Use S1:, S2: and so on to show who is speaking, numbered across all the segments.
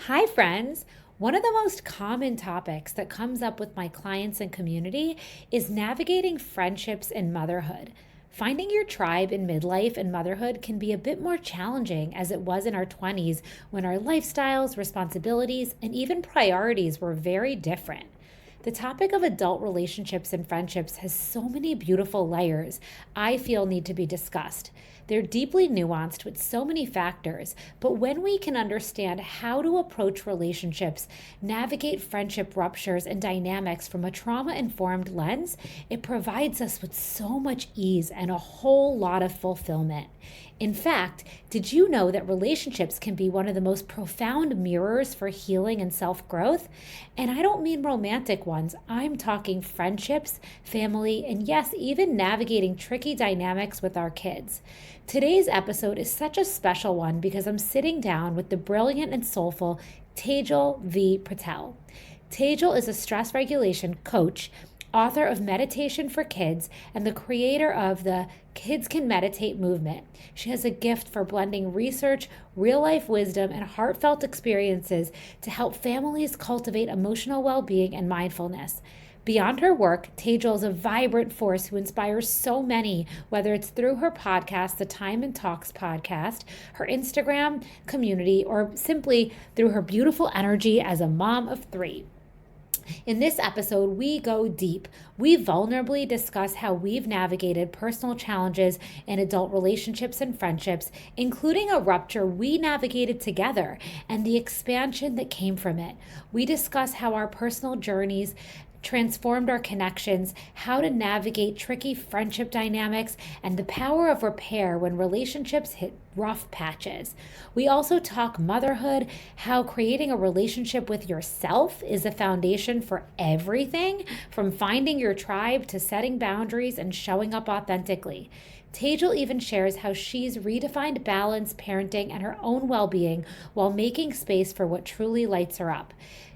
S1: Hi, friends. One of the most common topics that comes up with my clients and community is navigating friendships in motherhood. Finding your tribe in midlife and motherhood can be a bit more challenging as it was in our 20s when our lifestyles, responsibilities, and even priorities were very different. The topic of adult relationships and friendships has so many beautiful layers I feel need to be discussed. They're deeply nuanced with so many factors, but when we can understand how to approach relationships, navigate friendship ruptures and dynamics from a trauma informed lens, it provides us with so much ease and a whole lot of fulfillment. In fact, did you know that relationships can be one of the most profound mirrors for healing and self growth? And I don't mean romantic ones, I'm talking friendships, family, and yes, even navigating tricky dynamics with our kids. Today's episode is such a special one because I'm sitting down with the brilliant and soulful Tejal V. Patel. Tejal is a stress regulation coach, author of Meditation for Kids, and the creator of the Kids Can Meditate movement. She has a gift for blending research, real life wisdom, and heartfelt experiences to help families cultivate emotional well being and mindfulness. Beyond her work, Tejal is a vibrant force who inspires so many, whether it's through her podcast, the Time and Talks podcast, her Instagram community, or simply through her beautiful energy as a mom of three. In this episode, we go deep. We vulnerably discuss how we've navigated personal challenges in adult relationships and friendships, including a rupture we navigated together and the expansion that came from it. We discuss how our personal journeys transformed our connections, how to navigate tricky friendship dynamics, and the power of repair when relationships hit rough patches. We also talk motherhood, how creating a relationship with yourself is a foundation for everything, from finding your tribe to setting boundaries and showing up authentically. Tejal even shares how she's redefined balance, parenting, and her own well being while making space for what truly lights her up.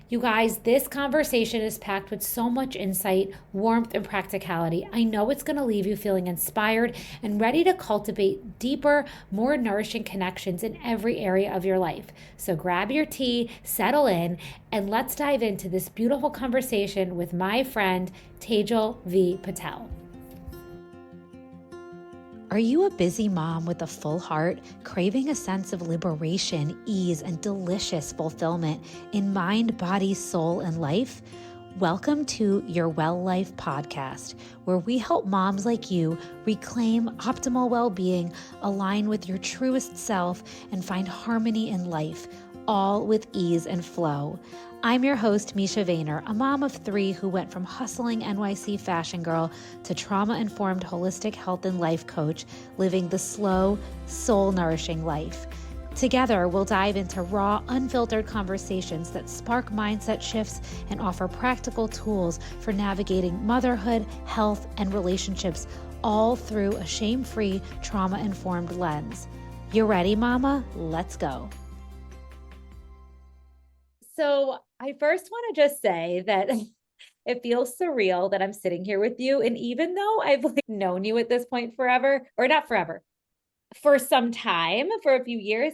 S1: You guys, this conversation is packed with so much insight, warmth, and practicality. I know it's going to leave you feeling inspired and ready to cultivate deeper, more nourishing connections in every area of your life. So grab your tea, settle in, and let's dive into this beautiful conversation with my friend, Tejal V. Patel. Are you a busy mom with a full heart, craving a sense of liberation, ease, and delicious fulfillment in mind, body, soul, and life? Welcome to Your Well Life podcast, where we help moms like you reclaim optimal well-being, align with your truest self, and find harmony in life, all with ease and flow. I'm your host, Misha Vayner, a mom of three who went from hustling NYC fashion girl to trauma-informed holistic health and life coach, living the slow, soul-nourishing life. Together, we'll dive into raw, unfiltered conversations that spark mindset shifts and offer practical tools for navigating motherhood, health, and relationships, all through a shame-free, trauma-informed lens. You ready, mama? Let's go. So I first want to just say that it feels surreal that I'm sitting here with you. And even though I've known you at this point forever, or not forever, for some time, for a few years,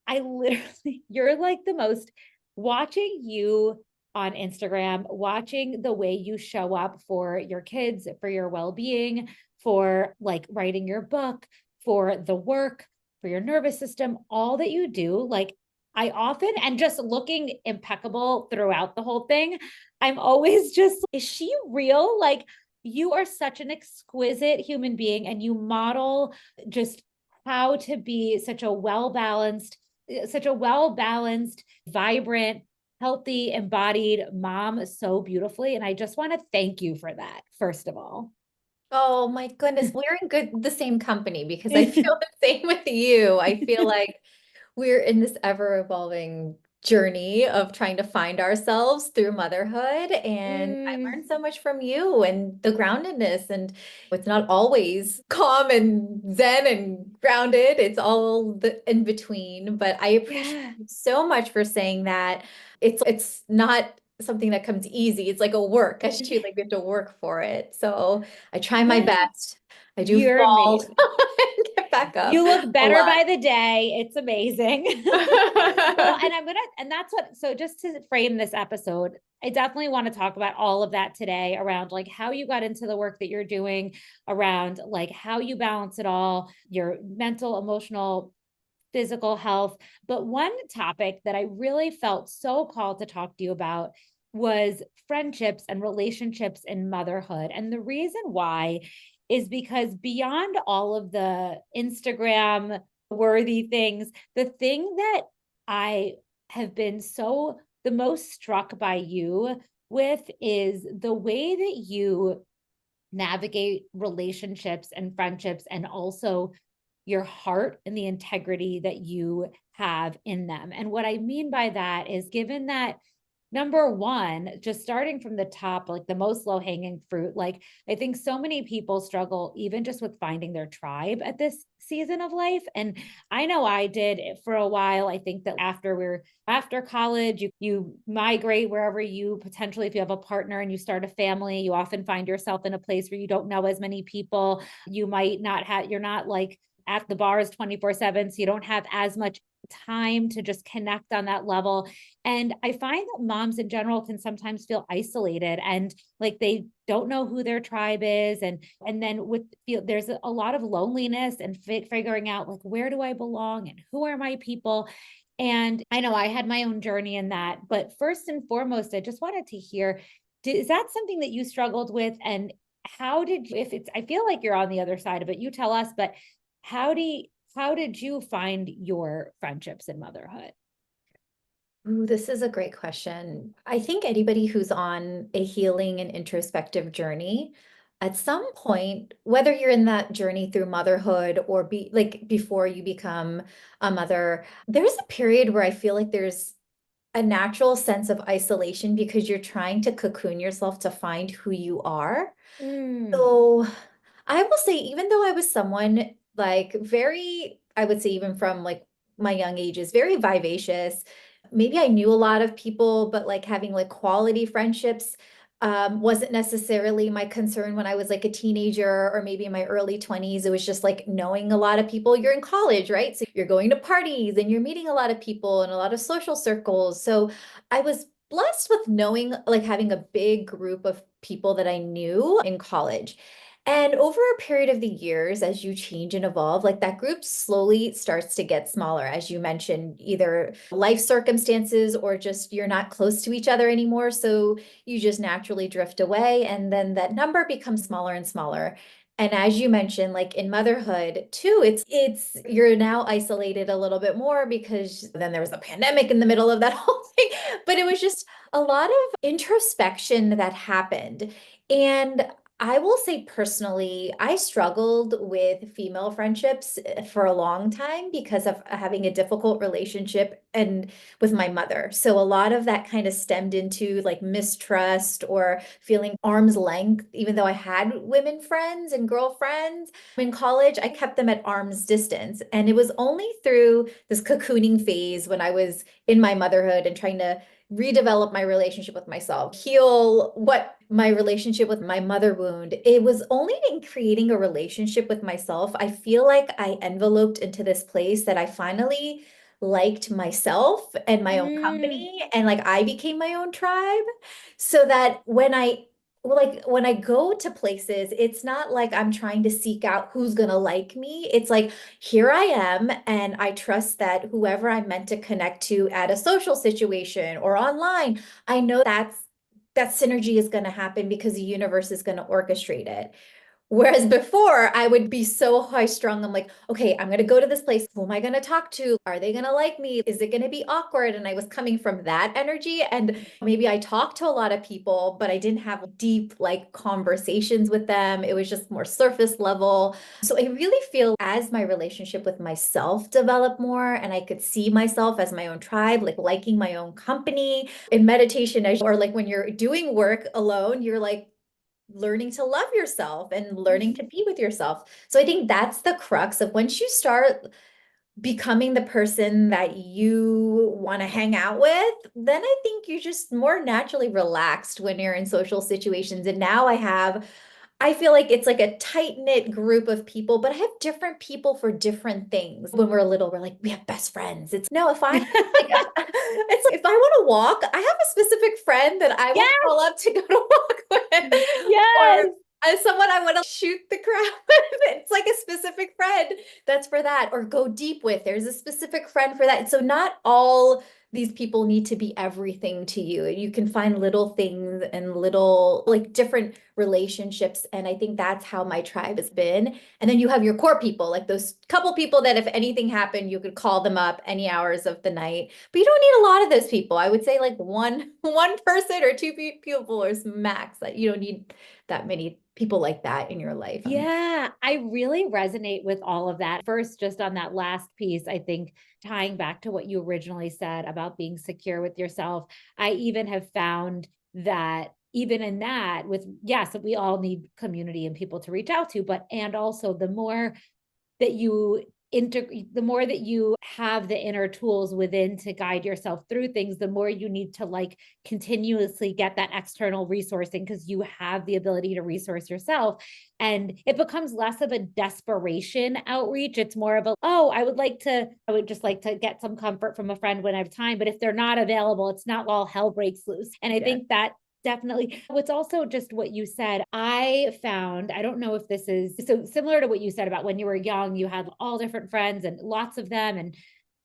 S1: I literally, you're like the most, watching you on Instagram, watching the way you show up for your kids, for your well-being, for like writing your book, for the work, for your nervous system, all that you do, like I often, and just looking impeccable throughout the whole thing, I'm always just, is she real? Like you are such an exquisite human being and you model just how to be such a well-balanced, vibrant, healthy, embodied mom so beautifully. And I just want to thank you for that, first of all.
S2: Oh my goodness, we're in the same company because I feel the same with you. I feel like we're in this ever evolving journey of trying to find ourselves through motherhood. And I learned so much from you and the groundedness. And it's not always calm and zen and grounded. It's all the in between. But I appreciate
S1: Yeah.
S2: you so much for saying that. It's not something that comes easy. It's like a work. I should like we have to work for it. So I try my
S1: Yeah.
S2: best. I do
S1: You're
S2: fall
S1: amazing.
S2: and get back up
S1: You look
S2: a
S1: better
S2: lot.
S1: by the day. It's amazing. Well, and that's what, so just to frame this episode, I definitely want to talk about all of that today around like how you got into the work that you're doing, around like how you balance it all, your mental, emotional, physical health. But one topic that I really felt so called to talk to you about was friendships and relationships in motherhood. And the reason why is because beyond all of the Instagram worthy things, the thing that I have been so the most struck by you with is the way that you navigate relationships and friendships, and also your heart and the integrity that you have in them. And what I mean by that is, given that, number one, just starting from the top, like the most low hanging fruit, like I think so many people struggle even just with finding their tribe at this season of life. And I know I did for a while. I think that after college, you migrate wherever you potentially, if you have a partner and you start a family, you often find yourself in a place where you don't know as many people. You might not have, you're not like at the bars 24/7, so you don't have as much time to just connect on that level. And I find that moms in general can sometimes feel isolated and like they don't know who their tribe is. And then there's a lot of loneliness and figuring out like, where do I belong and who are my people? And I know I had my own journey in that. But first and foremost, I just wanted to hear, is that something that you struggled with? And how did you, if it's, I feel like you're on the other side of it, you tell us, but how did you find your friendships in motherhood?
S2: Ooh, this is a great question. I think anybody who's on a healing and introspective journey, at some point, whether you're in that journey through motherhood or be like before you become a mother, there's a period where I feel like there's a natural sense of isolation because you're trying to cocoon yourself to find who you are.
S1: Mm,
S2: So I will say, even though I was someone like very, I would say, even from like my young ages, very vivacious, maybe I knew a lot of people, but like having like quality friendships wasn't necessarily my concern when I was like a teenager or maybe in my early 20s. It was just like knowing a lot of people. You're in college, right? So you're going to parties and you're meeting a lot of people and a lot of social circles. So I was blessed with knowing, like having a big group of people that I knew in college. And over a period of the years, as you change and evolve, like that group slowly starts to get smaller, as you mentioned, either life circumstances or just you're not close to each other anymore. So you just naturally drift away. And then that number becomes smaller and smaller. And as you mentioned, like in motherhood too, it's you're now isolated a little bit more because then there was a pandemic in the middle of that whole thing. But it was just a lot of introspection that happened. And I will say personally, I struggled with female friendships for a long time because of having a difficult relationship and with my mother. So a lot of that kind of stemmed into like mistrust or feeling arm's length, even though I had women friends and girlfriends in college, I kept them at arm's distance. And it was only through this cocooning phase when I was in my motherhood and trying to redevelop my relationship with myself, heal what my relationship with my mother wound. It was only in creating a relationship with myself. I feel like I enveloped into this place that I finally liked myself and my own
S1: mm,
S2: company. And like I became my own tribe. So that when I go to places, it's not like I'm trying to seek out who's gonna like me. It's like here I am, and I trust that whoever I'm meant to connect to at a social situation or online, I know that synergy is going to happen because the universe is going to orchestrate it. Whereas before, I would be so high strung. I'm like, okay, I'm going to go to this place. Who am I going to talk to? Are they going to like me? Is it going to be awkward? And I was coming from that energy. And maybe I talked to a lot of people, but I didn't have deep like conversations with them. It was just more surface level. So I really feel as my relationship with myself developed more and I could see myself as my own tribe, like liking my own company in meditation, or like when you're doing work alone, you're like, learning to love yourself and learning to be with yourself. So I think that's the crux of once you start becoming the person that you want to hang out with, then I think you're just more naturally relaxed when you're in social situations. And now I have I feel like it's like a tight-knit group of people, but I have different people for different things. When we're little, we're like, we have best friends. It's no, if I like, it's if I want to walk, I have a specific friend that I will
S1: Yes,
S2: call up to go to walk with, or
S1: yes.
S2: as someone I want to shoot the crap with. It's like a specific friend that's for that, or go deep with. There's a specific friend for that. So not all these people need to be everything to you. You can find little things and little like different relationships. And I think that's how my tribe has been. And then you have your core people, like those couple people that if anything happened, you could call them up any hours of the night. But you don't need a lot of those people. I would say like one person or two people is max. That you don't need that many people like that in your life.
S1: Yeah, I really resonate with all of that. First, just on that last piece, I think tying back to what you originally said about being secure with yourself, I even have found that even in that, with yes, we all need community and people to reach out to, but and also the more that you integrate, the more that you have the inner tools within to guide yourself through things, the more you need to like continuously get that external resourcing because you have the ability to resource yourself. And it becomes less of a desperation outreach. It's more of a, oh, I would just like to get some comfort from a friend when I have time. But if they're not available, it's not all hell breaks loose. And I
S2: Yeah.
S1: think that definitely. What's also just what you said, I found, I don't know if this is so similar to what you said about when you were young, you had all different friends and lots of them and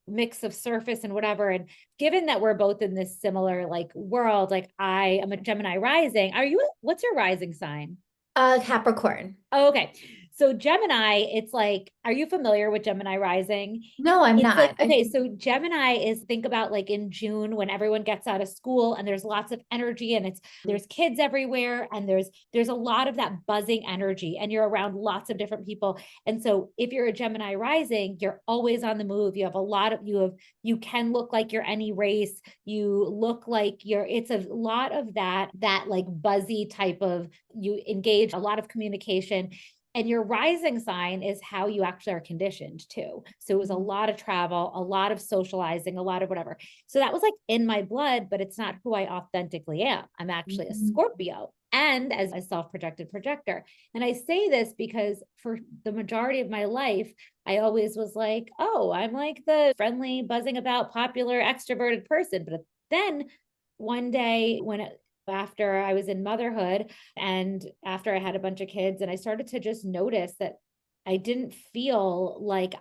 S1: mix of surface and whatever. And given that we're both in this similar like world, like I am a Gemini rising. What's your rising sign?
S2: Capricorn.
S1: Oh, okay. So Gemini, it's like, are you familiar with Gemini rising?
S2: No, I'm
S1: It's like,
S2: not.
S1: okay, so Gemini is think about like in June when everyone gets out of school and there's lots of energy and there's kids everywhere and there's a lot of that buzzing energy and you're around lots of different people. And so if you're a Gemini rising, you're always on the move. You have a lot of you can look like you're any race. You look like it's a lot of that like buzzy type of you engage a lot of communication and your rising sign is how you actually are conditioned too. So it was a lot of travel, a lot of socializing, a lot of whatever. So that was like in my blood, but it's not who I authentically am. I'm actually a
S2: Mhm.
S1: Scorpio and as a self-projected projector. And I say this because for the majority of my life, I always was like, oh, I'm like the friendly, buzzing about, popular, extroverted person. But then one day after I was in motherhood and after I had a bunch of kids, and I started to just notice that I didn't feel like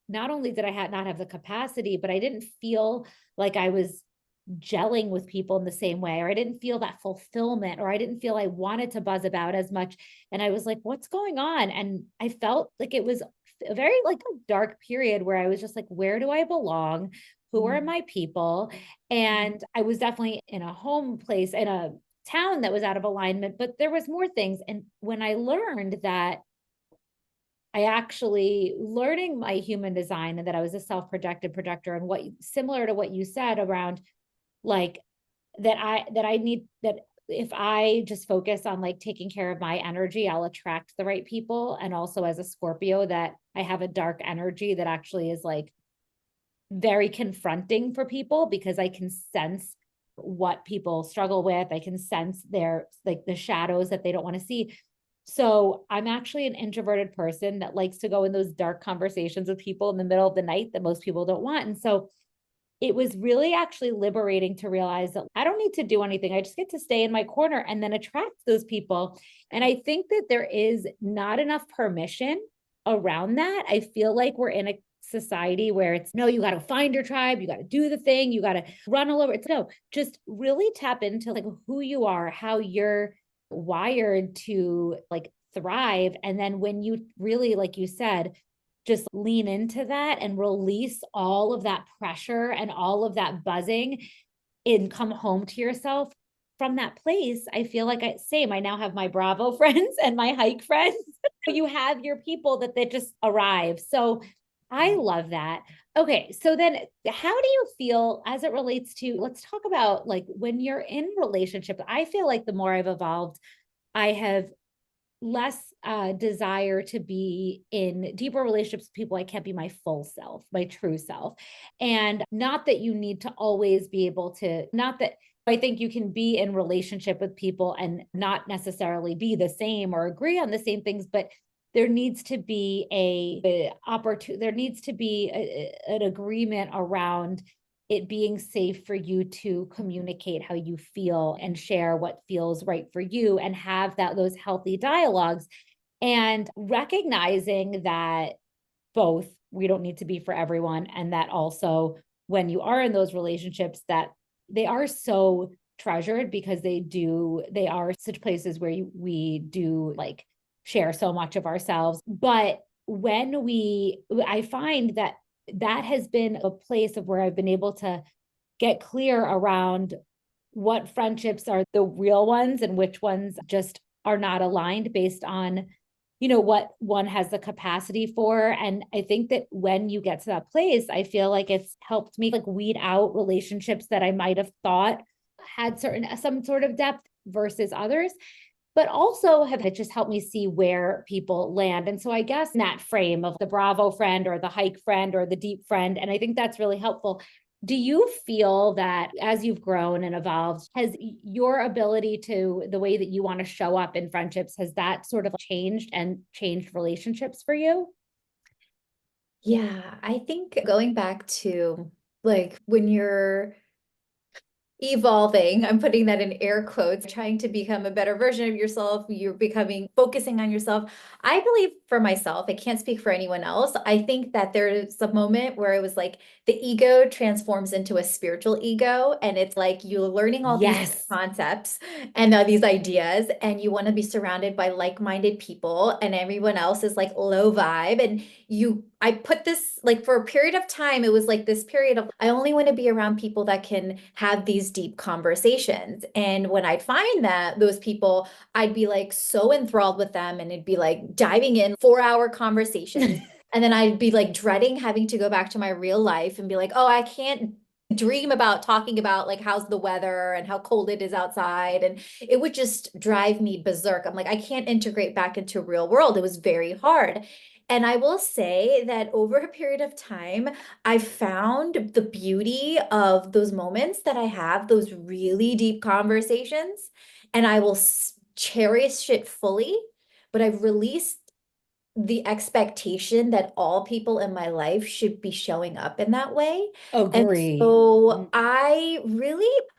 S1: not only did I not have the capacity, but I didn't feel like I was gelling with people in the same way, or I didn't feel that fulfillment, or I didn't feel I wanted to buzz about as much. And I was like, what's going on? And I felt like it was a very like a dark period where I was just like, where do I belong? Who are
S2: Mhm.
S1: my people? And I was definitely in a home place in a town that was out of alignment, but there was more things. And when I learned that I actually learning my human design and that I was a self-projected projector and what similar to what you said around like that I need that if I just focus on like taking care of my energy, I'll attract the right people. And also as a Scorpio, that I have a dark energy that actually is like very confronting for people because I can sense what people struggle with. I can sense their like the shadows that they don't want to see. So I'm actually an introverted person that likes to go in those dark conversations with people in the middle of the night that most people don't want. And so it was really actually liberating to realize that I don't need to do anything. I just get to stay in my corner and then attract those people. And I think that there is not enough permission around that. I feel like we're in a society where it's no, you got to find your tribe, you got to do the thing, you got to run all over. It's no, just really tap into like who you are, how you're wired to like thrive. And then when you really, like you said, just lean into that and release all of that pressure and all of that buzzing and come home to yourself from that place. I feel like I now have my Bravo friends and my hike friends. You have your people that just arrive. So I love that. Okay, so then how do you feel as it relates to, let's talk about like when you're in relationships. I feel like the more I've evolved, I have less desire to be in deeper relationships with people I can't be my full self, my true self. And not that you need to always be able to, not that I think you can be in relationship with people and not necessarily be the same or agree on the same things, but there needs to be a opportunity, there needs to be an agreement around it being safe for you to communicate how you feel and share what feels right for you and have those healthy dialogues, and recognizing that both we don't need to be for everyone, and that also when you are in those relationships that they are so treasured because they are such places where we do like share so much of ourselves. But when I find that that has been a place of where I've been able to get clear around what friendships are the real ones and which ones just are not aligned based on what one has the capacity for. And I think that when you get to that place, I feel like it's helped me like weed out relationships that I might have thought had some sort of depth versus others, but also have it just helped me see where people land. And so I guess in that frame of the Bravo friend or the hike friend or the deep friend, and I think that's really helpful. Do you feel that as you've grown and evolved, has your ability to the way that you want to show up in friendships, has that sort of changed and changed relationships for you?
S2: Yeah, I think going back to like when you're evolving, I'm putting that in air quotes, trying to become a better version of yourself, you're becoming focusing on yourself. I believe for myself, I can't speak for anyone else. I think that there's a moment where it was like the ego transforms into a spiritual ego, and it's like you're learning all these
S1: Yes.
S2: concepts and these ideas, and you want to be surrounded by like-minded people, and everyone else is like low vibe. And I put this like for a period of time, it was like this period of I only want to be around people that can have these deep conversations. And when I'd find that those people, I'd be like so enthralled with them, and it'd be like diving in 4-hour conversations. And then I'd be like dreading having to go back to my real life and be like, oh, I can't dream about talking about like how's the weather and how cold it is outside. And it would just drive me berserk. I'm like, I can't integrate back into real world. It was very hard. And I will say that over a period of time, I found the beauty of those moments that I have, those really deep conversations, and I will cherish it fully. But I've released the expectation that all people in my life should be showing up in that way. And
S1: Agree.
S2: so I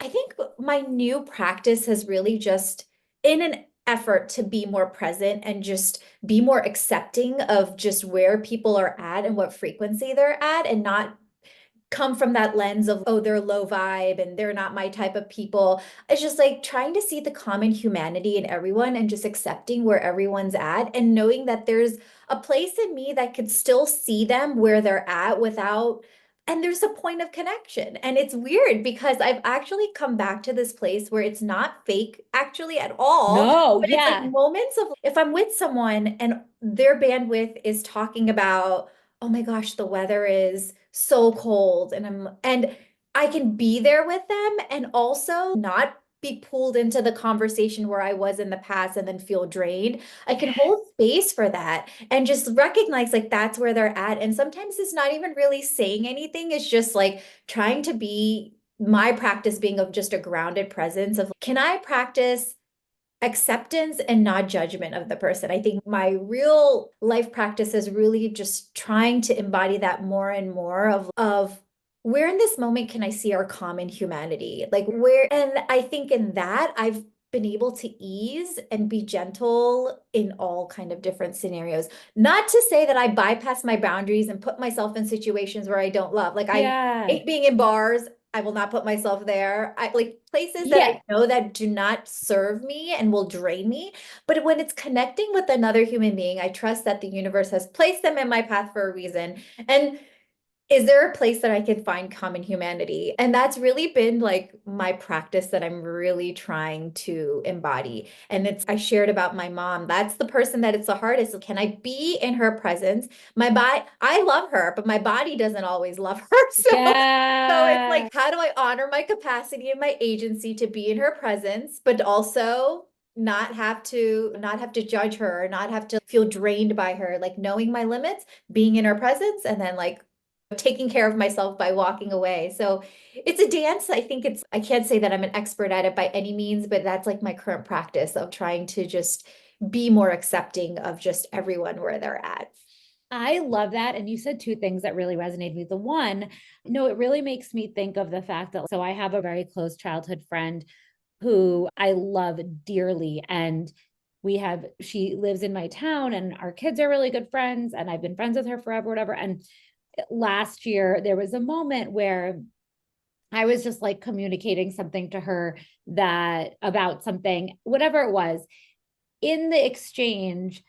S2: think my new practice has really just in an effort to be more present and just be more accepting of just where people are at and what frequency they're at, and not come from that lens of, oh, they're low vibe and they're not my type of people. It's just like trying to see the common humanity in everyone and just accepting where everyone's at, and knowing that there's a place in me that could still see them where they're at without, and there's a point of connection. And it's weird because I've actually come back to this place where it's not fake actually at all,
S1: No,
S2: but it's like
S1: yeah.
S2: moments of if I'm with someone and their bandwidth is talking about, oh my gosh, the weather is so cold, and I can be there with them and also not be pulled into the conversation where I was in the past and then feel drained. I can hold space for that and just recognize like that's where they're at. And sometimes it's not even really saying anything. It's just like trying to be my practice being of just a grounded presence of can I practice acceptance and not judgment of the person. I think my real life practice is really just trying to embody that more and more of where in this moment can I see our common humanity? Like where, and I think in that I've been able to ease and be gentle in all kind of different scenarios. Not to say that I bypass my boundaries and put myself in situations where I don't love. Like I
S1: Yeah.
S2: hate being in bars. I will not put myself there. I like places that
S1: Yeah.
S2: I know that do not serve me and will drain me. But when it's connecting with another human being, I trust that the universe has placed them in my path for a reason. And is there a place that I can find common humanity? And that's really been like my practice that I'm really trying to embody. And I shared about my mom. That's the person that it's the hardest. Can I be in her presence? My body, I love her, but my body doesn't always love her. So it's
S1: Yeah.
S2: like, how do I honor my capacity and my agency to be in her presence, but also not have to judge her, or not have to feel drained by her, like knowing my limits, being in her presence, and then like taking care of myself by walking away. So it's a dance. I can't say that I'm an expert at it by any means, but that's like my current practice of trying to just be more accepting of just everyone where they're at.
S1: I love that. And you said two things that really resonated with me. The one, no, it really makes me think of the fact that, so I have a very close childhood friend who I love dearly. And she lives in my town and our kids are really good friends. And I've been friends with her forever, whatever. And last year, there was a moment where I was just like communicating something to her that about something, whatever it was. In the exchange,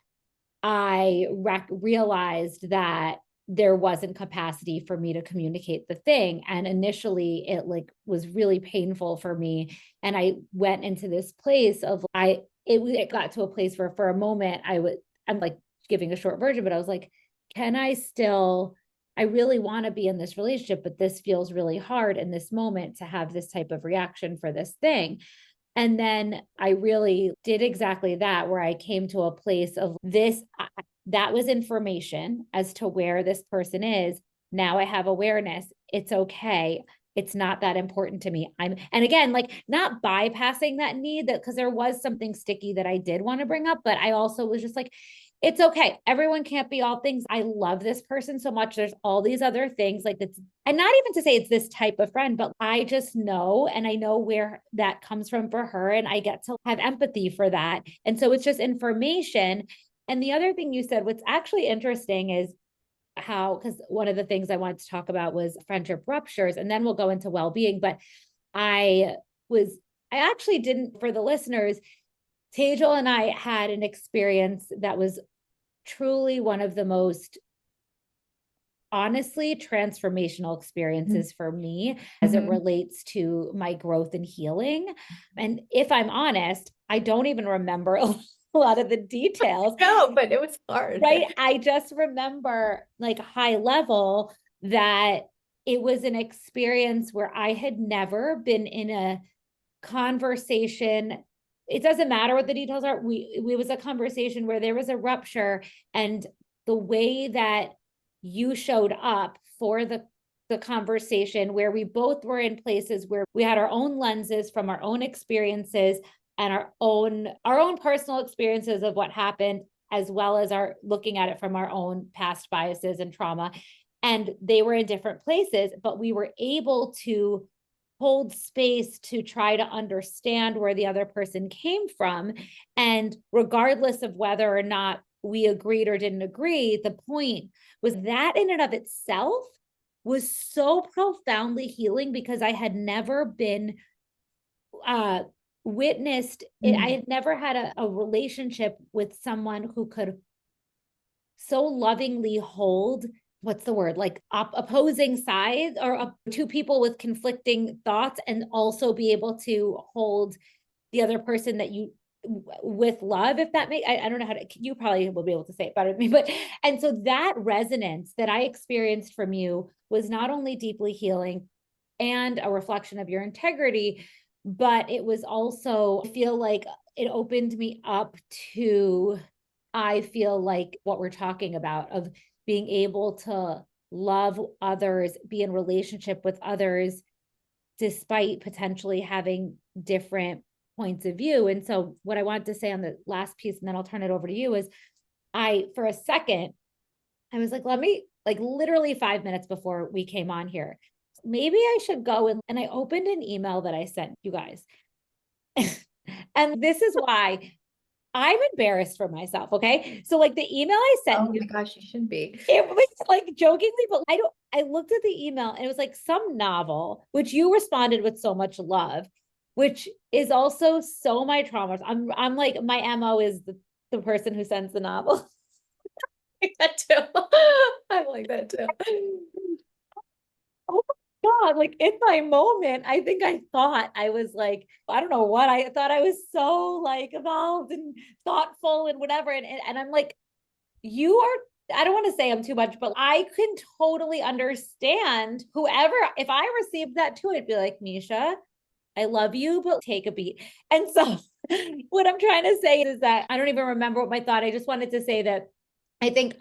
S1: I realized that there wasn't capacity for me to communicate the thing. And initially it like was really painful for me. And I went into this place of it got to a place where for a moment I'm like giving a short version, but I was like, I really want to be in this relationship, but this feels really hard in this moment to have this type of reaction for this thing. And then I really did exactly that, where I came to a place of that was information as to where this person is. Now I have awareness. It's okay. It's not that important to me. And again, like not bypassing that need that because there was something sticky that I did want to bring up, but I also was just like, it's okay. Everyone can't be all things. I love this person so much. There's all these other things like it's, and not even to say it's this type of friend, but I just know, and I know where that comes from for her. And I get to have empathy for that. And so it's just information. And the other thing you said, what's actually interesting is because one of the things I wanted to talk about was friendship ruptures, and then we'll go into well-being. But I actually didn't, for the listeners, Tejal and I had an experience that was truly one of the most honestly transformational experiences for me as it relates to my growth and healing. And if I'm honest, I don't even remember a lot of the details.
S2: No, but it was hard.
S1: Right. I just remember like high level that it was an experience where I had never been in a conversation. It doesn't matter what the details are. It was a conversation where there was a rupture, and the way that you showed up for the conversation, where we both were in places where we had our own lenses from our own experiences and our own personal experiences of what happened, as well as our looking at it from our own past biases and trauma. And they were in different places, but we were able to hold space to try to understand where the other person came from. And regardless of whether or not we agreed or didn't agree, the point was that in and of itself was so profoundly healing, because I had never been witnessed it. I had never had a relationship with someone who could so lovingly hold, what's the word, like opposing sides, or two people with conflicting thoughts, and also be able to hold the other person that you with love, if that makes, I don't know how to, you probably will be able to say it better than me, but, and so that resonance that I experienced from you was not only deeply healing and a reflection of your integrity, but it was also, I feel like it opened me up to, I feel like what we're talking about of being able to love others, be in relationship with others, despite potentially having different points of view. And so what I wanted to say on the last piece, and then I'll turn it over to you, is for a second, I was like, let me, like literally 5 minutes before we came on here, maybe I should go and I opened an email that I sent you guys. And this is why I'm embarrassed for myself. Okay. So like the email I sent
S2: you. Oh my gosh, you should be.
S1: It was like jokingly, but I looked at the email and it was like some novel, which you responded with so much love, which is also so my traumas. I'm like, my MO is the person who sends the novel.
S2: Like that too. I like that too.
S1: Oh my God, like in my moment, I think I thought I was like, I don't know what, I thought I was so like evolved and thoughtful and whatever. And I'm like, you are, I don't want to say I'm too much, but I can totally understand whoever, if I received that too, I'd be like, Misha, I love you, but take a beat. And so what I'm trying to say is that I don't even remember what my thought. I just wanted to say that I think,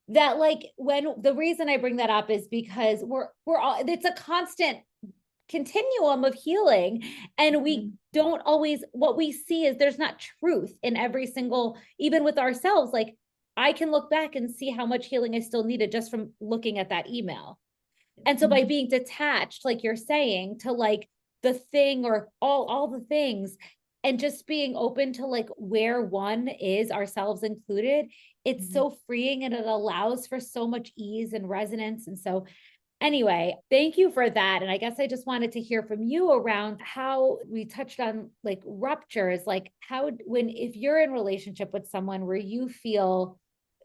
S1: that like when the reason I bring that up is because we're all, it's a constant continuum of healing, and we don't always, what we see is there's not truth in every single, even with ourselves. Like I can look back and see how much healing I still needed just from looking at that email. And so by being detached, like you're saying, to like the thing or all the things, and just being open to like where one is, ourselves included, it's so freeing, and it allows for so much ease and resonance. And so anyway, thank you for that. And I guess I just wanted to hear from you around how we touched on like ruptures, like how, when, if you're in relationship with someone where you feel,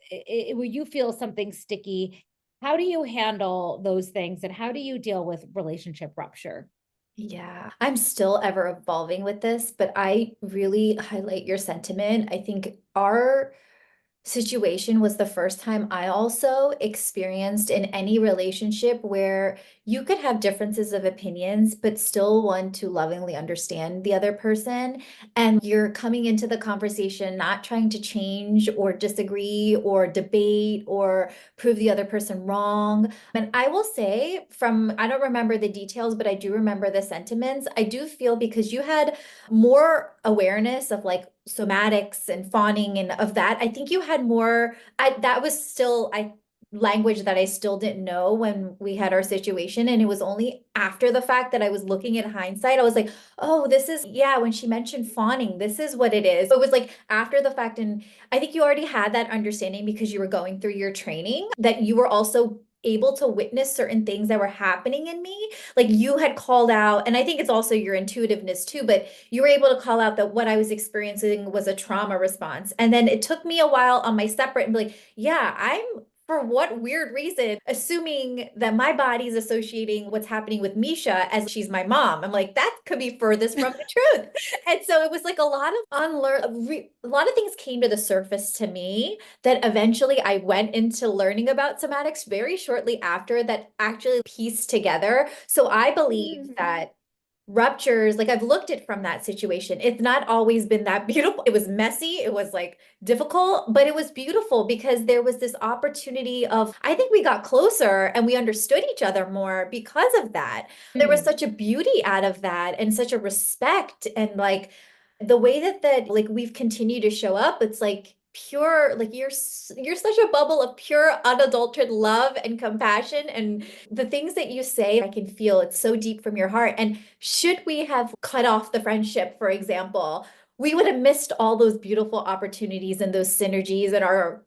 S1: where you feel something sticky, how do you handle those things, and how do you deal with relationship rupture?
S2: Yeah, I'm still ever evolving with this, but I really highlight your sentiment. I think our situation was the first time I also experienced in any relationship where you could have differences of opinions, but still want to lovingly understand the other person. And you're coming into the conversation not trying to change or disagree or debate or prove the other person wrong. And I will say, from, I don't remember the details, but I do remember the sentiments. I do feel because you had more awareness of like somatics and fawning and of that. I think you had more, that was still I language that I still didn't know when we had our situation. And it was only after the fact that I was looking at hindsight. I was like, oh, this is, yeah, when she mentioned fawning, this is what it is. It was like after the fact. And I think you already had that understanding because you were going through your training, that you were also able to witness certain things that were happening in me. Like you had called out, and I think it's also your intuitiveness too, but you were able to call out that what I was experiencing was a trauma response. And then it took me a while on my separate and be like, yeah, I'm, for what weird reason, assuming that my body's associating what's happening with Misha as she's my mom. I'm like, that could be furthest from the truth. And so it was like a lot of a lot of things came to the surface to me that eventually I went into learning about somatics very shortly after that actually pieced together. So I believe that ruptures, like I've looked at from that situation, it's not always been that beautiful. It was messy, it was like difficult, but it was beautiful because there was this opportunity of, I think we got closer and we understood each other more because of that. There was such a beauty out of that and such a respect, and like the way that like we've continued to show up, it's like pure, like you're such a bubble of pure unadulterated love and compassion, and the things that you say, I can feel it's so deep from your heart. And should we have cut off the friendship, for example, we would have missed all those beautiful opportunities and those synergies and our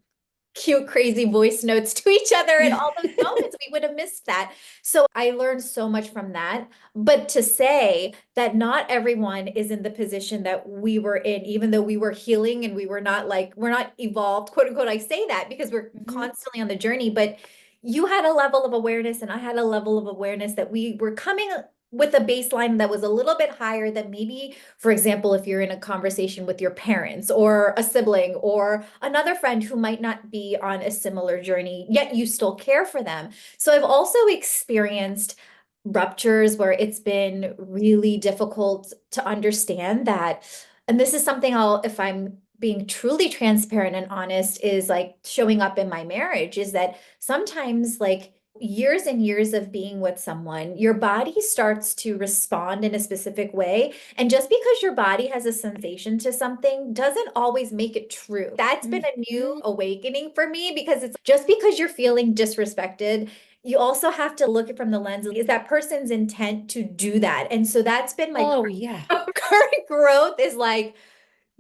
S2: cute, crazy voice notes to each other and all those moments. We would have missed that. So I learned so much from that. But to say that not everyone is in the position that we were in, even though we were healing and we were not like, we're not evolved, quote unquote, I say that because we're constantly on the journey, but you had a level of awareness and I had a level of awareness that we were coming with a baseline that was a little bit higher than maybe, for example, if you're in a conversation with your parents or a sibling or another friend who might not be on a similar journey, yet you still care for them. So I've also experienced ruptures where it's been really difficult to understand that. And this is something I'll, if I'm being truly transparent and honest, is like showing up in my marriage, is that sometimes like years and years of being with someone, your body starts to respond in a specific way. And just because your body has a sensation to something doesn't always make it true. That's been a new awakening for me, because it's just because you're feeling disrespected, you also have to look at from the lens of, is that person's intent to do that? And so that's been my
S1: Oh, yeah.
S2: current growth, is like,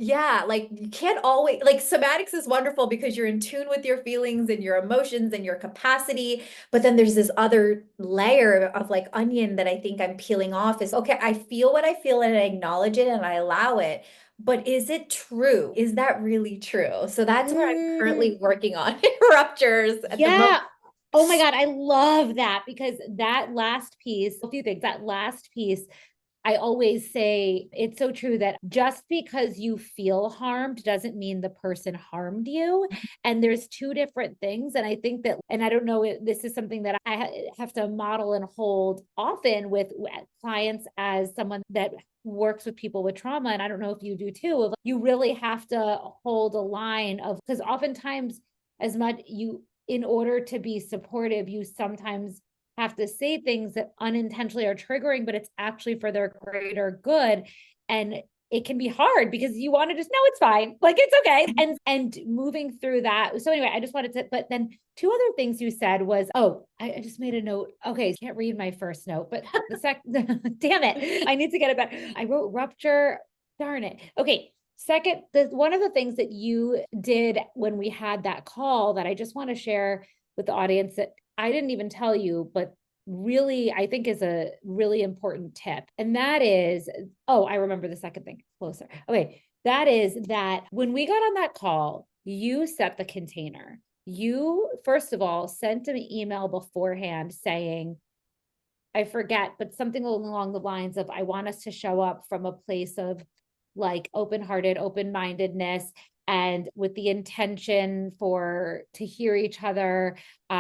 S2: yeah, like you can't always, like somatics is wonderful because you're in tune with your feelings and your emotions and your capacity. But then there's this other layer of like onion that I think I'm peeling off, is okay, I feel what I feel and I acknowledge it and I allow it. But is it true? Is that really true? So that's where I'm currently working on ruptures at the moment.
S1: Yeah. Oh my God, I love that, because that last piece, a few things, that last piece, I always say it's so true that just because you feel harmed doesn't mean the person harmed you. And there's two different things. And I think that, and I don't know, this is something that I have to model and hold often with clients as someone that works with people with trauma. And I don't know if you do too. Of, you really have to hold a line of, because oftentimes, as much you, in order to be supportive, you sometimes have to say things that unintentionally are triggering, but it's actually for their greater good. And it can be hard because you want to just, no, it's fine. Like, it's okay. And moving through that. So anyway, I just wanted to, but then two other things you said was, oh, I just made a note. Okay. Can't read my first note, but the damn it. I need to get it back. I wrote rupture. Darn it. Okay. Second, one of the things that you did when we had that call that I just want to share with the audience that I didn't even tell you, but really, I think is a really important tip. And that is, oh, I remember the second thing closer. Okay. That is that when we got on that call, you set the container. You, first of all, sent an email beforehand saying, I forget, but something along the lines of, I want us to show up from a place of like open-hearted, open-mindedness, and with the intention to hear each other.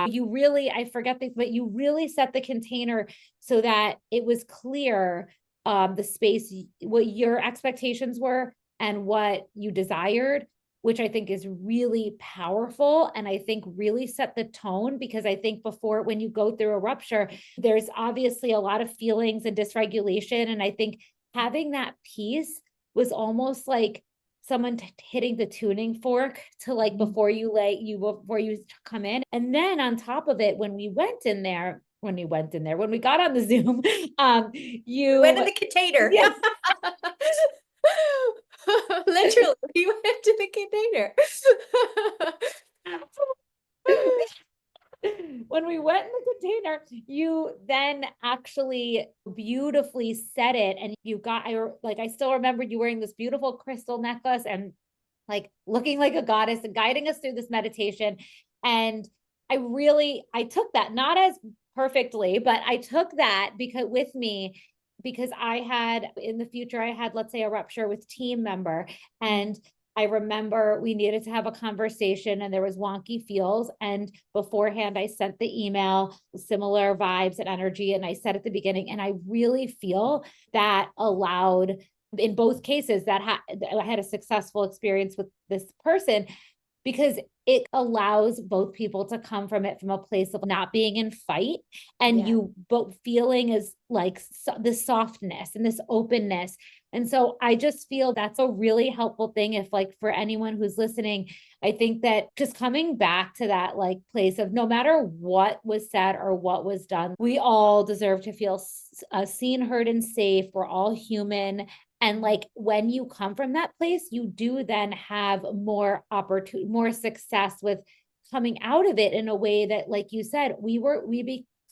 S1: You really, I forget this, but you really set the container so that it was clear the space, what your expectations were and what you desired, which I think is really powerful. And I think really set the tone, because I think before, when you go through a rupture, there's obviously a lot of feelings and dysregulation. And I think having that piece was almost like someone hitting the tuning fork to like, before you come in. And then on top of it, when we got on the Zoom, you
S2: went in the container.
S1: Yes.
S2: Literally, we went to the container.
S1: When we went in the container, you then actually beautifully said it. And I still remember you wearing this beautiful crystal necklace and like looking like a goddess and guiding us through this meditation. And I took that, not as perfectly, but I took that because I had, in the future, let's say, a rupture with team member. And I remember we needed to have a conversation and there was wonky feels. And beforehand, I sent the email, similar vibes and energy. And I said at the beginning, and I really feel that allowed, in both cases, that I had a successful experience with this person, because it allows both people to come from it from a place of not being in fight, and you both feeling is like this softness and this openness. And so I just feel that's a really helpful thing. If like for anyone who's listening, I think that just coming back to that like place of, no matter what was said or what was done, we all deserve to feel seen, heard, and safe. We're all human. And like, when you come from that place, you do then have more opportunity, more success with coming out of it in a way that, like you said, we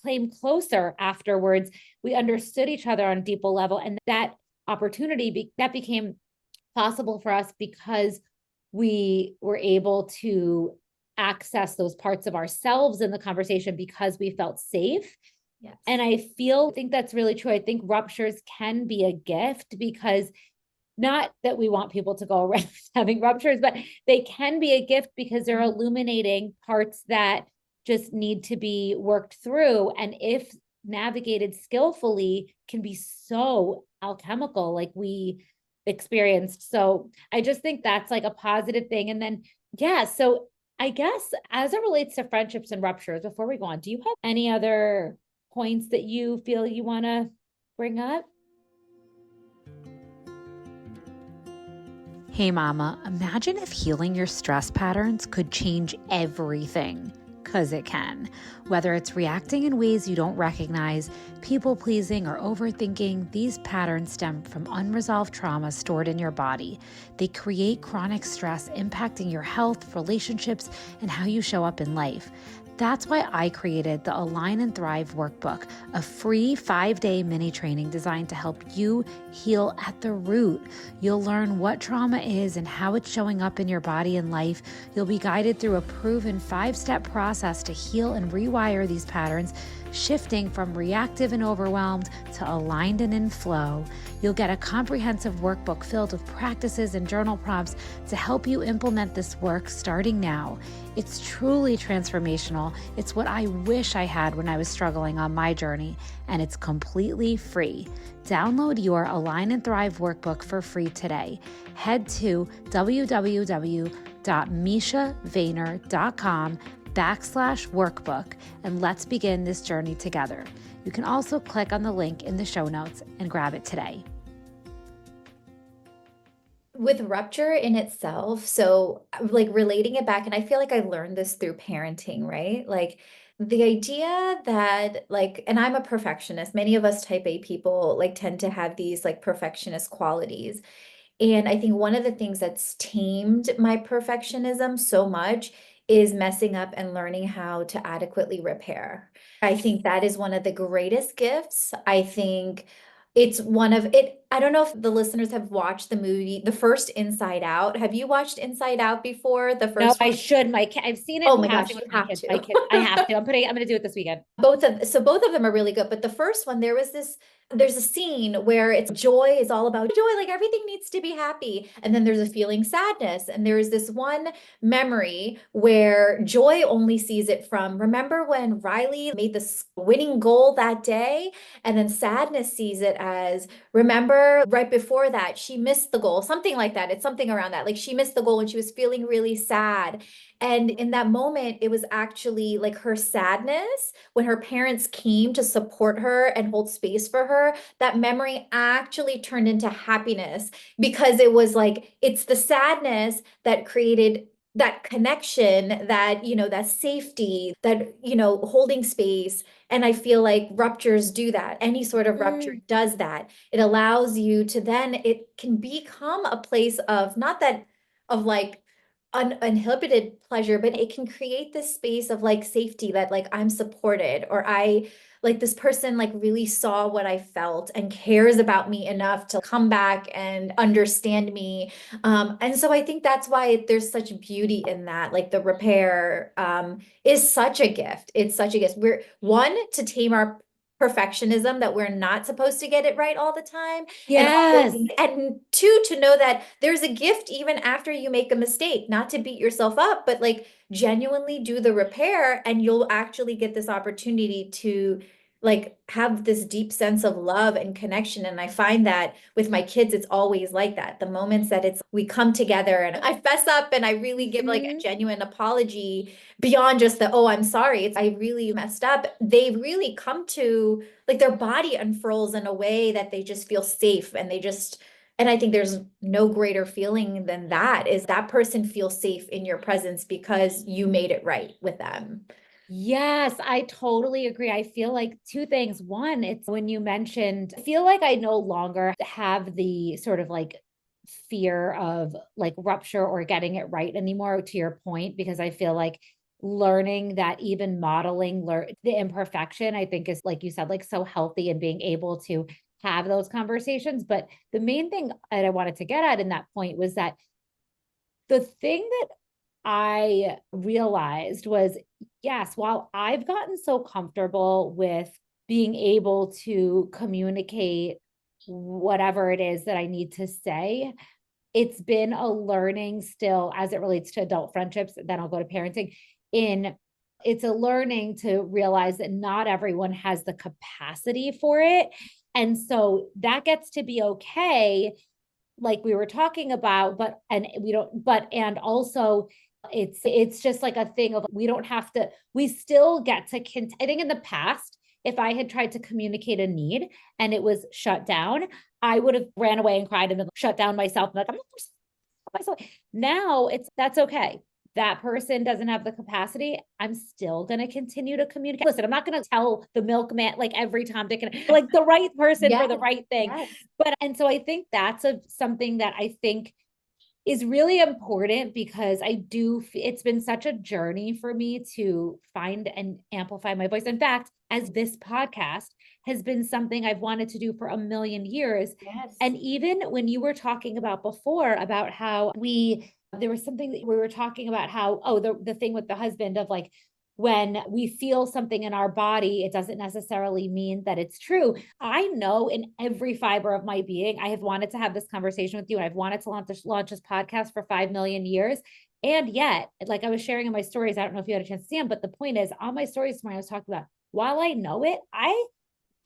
S1: became closer afterwards. We understood each other on a deeper level. And that opportunity that became possible for us because we were able to access those parts of ourselves in the conversation because we felt safe.
S2: Yes.
S1: And I think that's really true. I think ruptures can be a gift, because not that we want people to go around having ruptures, but they can be a gift because they're illuminating parts that just need to be worked through. And if navigated skillfully, can be so alchemical, like we experienced. So I just think that's like a positive thing. And then, so I guess as it relates to friendships and ruptures, before we go on, do you have any other points that you feel you want to bring up?
S3: Hey mama, imagine if healing your stress patterns could change everything. Because it can. Whether it's reacting in ways you don't recognize, people pleasing, or overthinking, these patterns stem from unresolved trauma stored in your body. They create chronic stress, impacting your health, relationships, and how you show up in life. That's why I created the Align and Thrive Workbook, a free 5-day mini training designed to help you heal at the root. You'll learn what trauma is and how it's showing up in your body and life. You'll be guided through a proven 5-step process to heal and rewire these patterns, shifting from reactive and overwhelmed to aligned and in flow. You'll get a comprehensive workbook filled with practices and journal prompts to help you implement this work starting now. It's truly transformational. It's what I wish I had when I was struggling on my journey, and it's completely free. Download your Align and Thrive workbook for free today. Head to www.mishavayner.com /workbook, and let's begin this journey together. You can also click on the link in the show notes and grab it today.
S2: With rupture in itself, so like relating it back, and I feel like I learned this through parenting, right? Like the idea that like, and I'm a perfectionist. Many of us type A people like tend to have these like perfectionist qualities. And I think one of the things that's tamed my perfectionism so much is messing up and learning how to adequately repair. I think that is one of the greatest gifts. I think it's one of it. I don't know if the listeners have watched the movie, the first Inside Out. Have you watched Inside Out before? The
S1: No,
S2: first
S1: I
S2: one?
S1: should. I've seen it
S2: Oh
S1: in
S2: my
S1: passing
S2: gosh, you
S1: with my
S2: have
S1: kids.
S2: to.
S1: My kid, I have to. I'm gonna do it this weekend.
S2: Both of them are really good, but the first one, there's a scene where it's joy is all about joy, like everything needs to be happy. And then there's a feeling sadness. And there's this one memory where joy only sees it from, remember when Riley made this winning goal that day? And then sadness sees it as, remember right before that, she missed the goal, something like that. It's something around that. Like she missed the goal and she was feeling really sad. And in that moment, it was actually like her sadness when her parents came to support her and hold space for her, that memory actually turned into happiness because it was like, it's the sadness that created that connection, that, that safety, that, holding space. And I feel like ruptures do that. Any sort of rupture does that. It allows you to then, it can become a place of not that, of like, uninhibited pleasure, but it can create this space of like safety that like I'm supported, or I like this person like really saw what I felt and cares about me enough to come back and understand me. And so I think that's why there's such beauty in that. Like the repair is such a gift. It's such a gift. We're one to tame our perfectionism, that we're not supposed to get it right all the time.
S1: Yes.
S2: And two, to know that there's a gift even after you make a mistake, not to beat yourself up, but like genuinely do the repair, and you'll actually get this opportunity to like have this deep sense of love and connection. And I find that with my kids, it's always like that. The moments that we come together and I fess up and I really give like a genuine apology beyond just the, oh, I'm sorry, I really messed up. They really come to like their body unfurls in a way that they just feel safe, and I think there's no greater feeling than that, is that person feels safe in your presence because you made it right with them.
S1: Yes, I totally agree. I feel like two things. One, it's when you mentioned, I feel like I no longer have the sort of like fear of like rupture or getting it right anymore, to your point, because I feel like learning that even modeling the imperfection, I think is, like you said, like so healthy, and being able to have those conversations. But the main thing that I wanted to get at in that point was that the thing that I realized was, yes, while I've gotten so comfortable with being able to communicate whatever it is that I need to say, it's been a learning still as it relates to adult friendships. Then I'll go to parenting. It's a learning to realize that not everyone has the capacity for it. And so that gets to be okay, like we were talking about, and also it's just like a thing of, we don't have to, we still get to, I think in the past, if I had tried to communicate a need and it was shut down, I would have ran away and cried and then shut down myself. Like, I'm not myself. Now that's okay. That person doesn't have the capacity. I'm still going to continue to communicate. Listen, I'm not going to tell the milkman like every time they can, like the right person for the right thing.
S2: Yes.
S1: And so I think that's something that I think is really important, because it's been such a journey for me to find and amplify my voice. In fact, as this podcast has been something I've wanted to do for a million years.
S2: Yes.
S1: And even when you were talking about before about how there was something that we were talking about, how, the thing with the husband of like, when we feel something in our body, it doesn't necessarily mean that it's true. I know in every fiber of my being, I have wanted to have this conversation with you, and I've wanted to launch this podcast for 5 million years. And yet, like I was sharing in my stories, I don't know if you had a chance to see them, but the point is, on my stories this morning, I was talking about, while I know it, I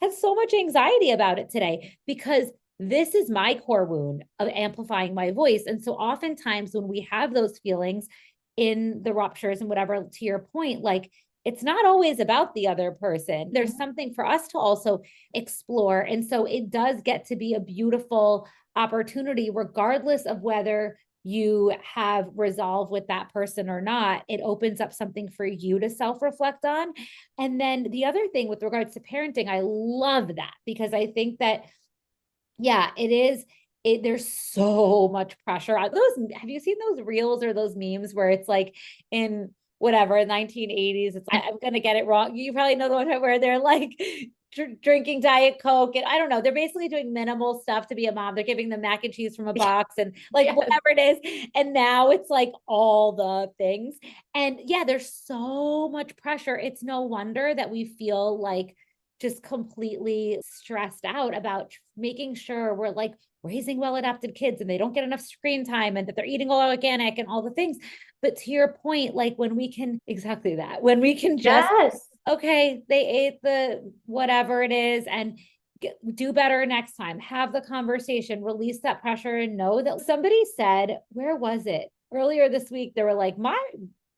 S1: had so much anxiety about it today, because this is my core wound of amplifying my voice. And so oftentimes when we have those feelings, in the ruptures and whatever, to your point, like it's not always about the other person. There's something for us to also explore. And so it does get to be a beautiful opportunity, regardless of whether you have resolve with that person or not. It opens up something for you to self-reflect on. And then the other thing with regards to parenting, I love that, because I think that, yeah, it is. There's so much pressure on those. Have you seen those reels or those memes where it's like in whatever 1980s? It's I'm gonna get it wrong. You probably know the one where they're like drinking Diet Coke, and I don't know. They're basically doing minimal stuff to be a mom. They're giving them mac and cheese from a box and like
S2: Yes.
S1: whatever it is. And now it's like all the things. And yeah, there's so much pressure. It's no wonder that we feel like just completely stressed out about making sure we're like raising well-adapted kids and they don't get enough screen time and that they're eating all organic and all the things. But to your point, like when we can, exactly that, when we can just,
S2: Yes.
S1: okay, they ate the whatever it is and do better next time, have the conversation, release that pressure, and know that somebody said, where was it? Earlier this week, they were like, my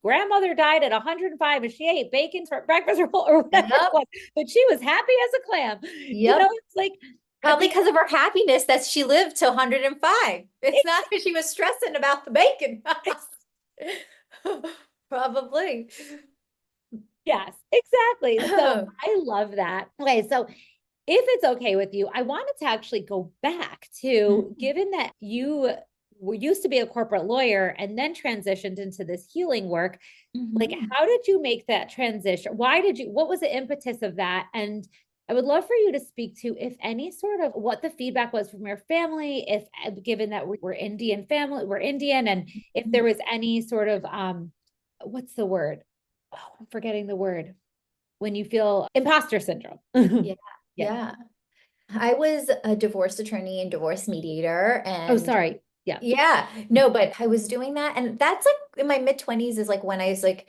S1: grandmother died at 105 and she ate bacon for breakfast or whatever it was, but she was happy as a clam. You know, it's like,
S2: probably because of her happiness that she lived to 105. It's not because she was stressing about the bacon. Probably.
S1: Yes, exactly. So I love that. Okay, so if it's okay with you, I wanted to actually go back to, given that you used to be a corporate lawyer and then transitioned into this healing work, like how did you make that transition? What was the impetus of that? And I would love for you to speak to, if any sort of what the feedback was from your family, if given that we're Indian family, we're Indian, and if there was any sort of, what's the word? Oh, I'm forgetting the word. When you feel imposter syndrome.
S2: Yeah. I was a divorce attorney and divorce mediator, and
S1: Oh, sorry.
S2: yeah, no, but I was doing that. And that's like in my mid-20s is like when I was like,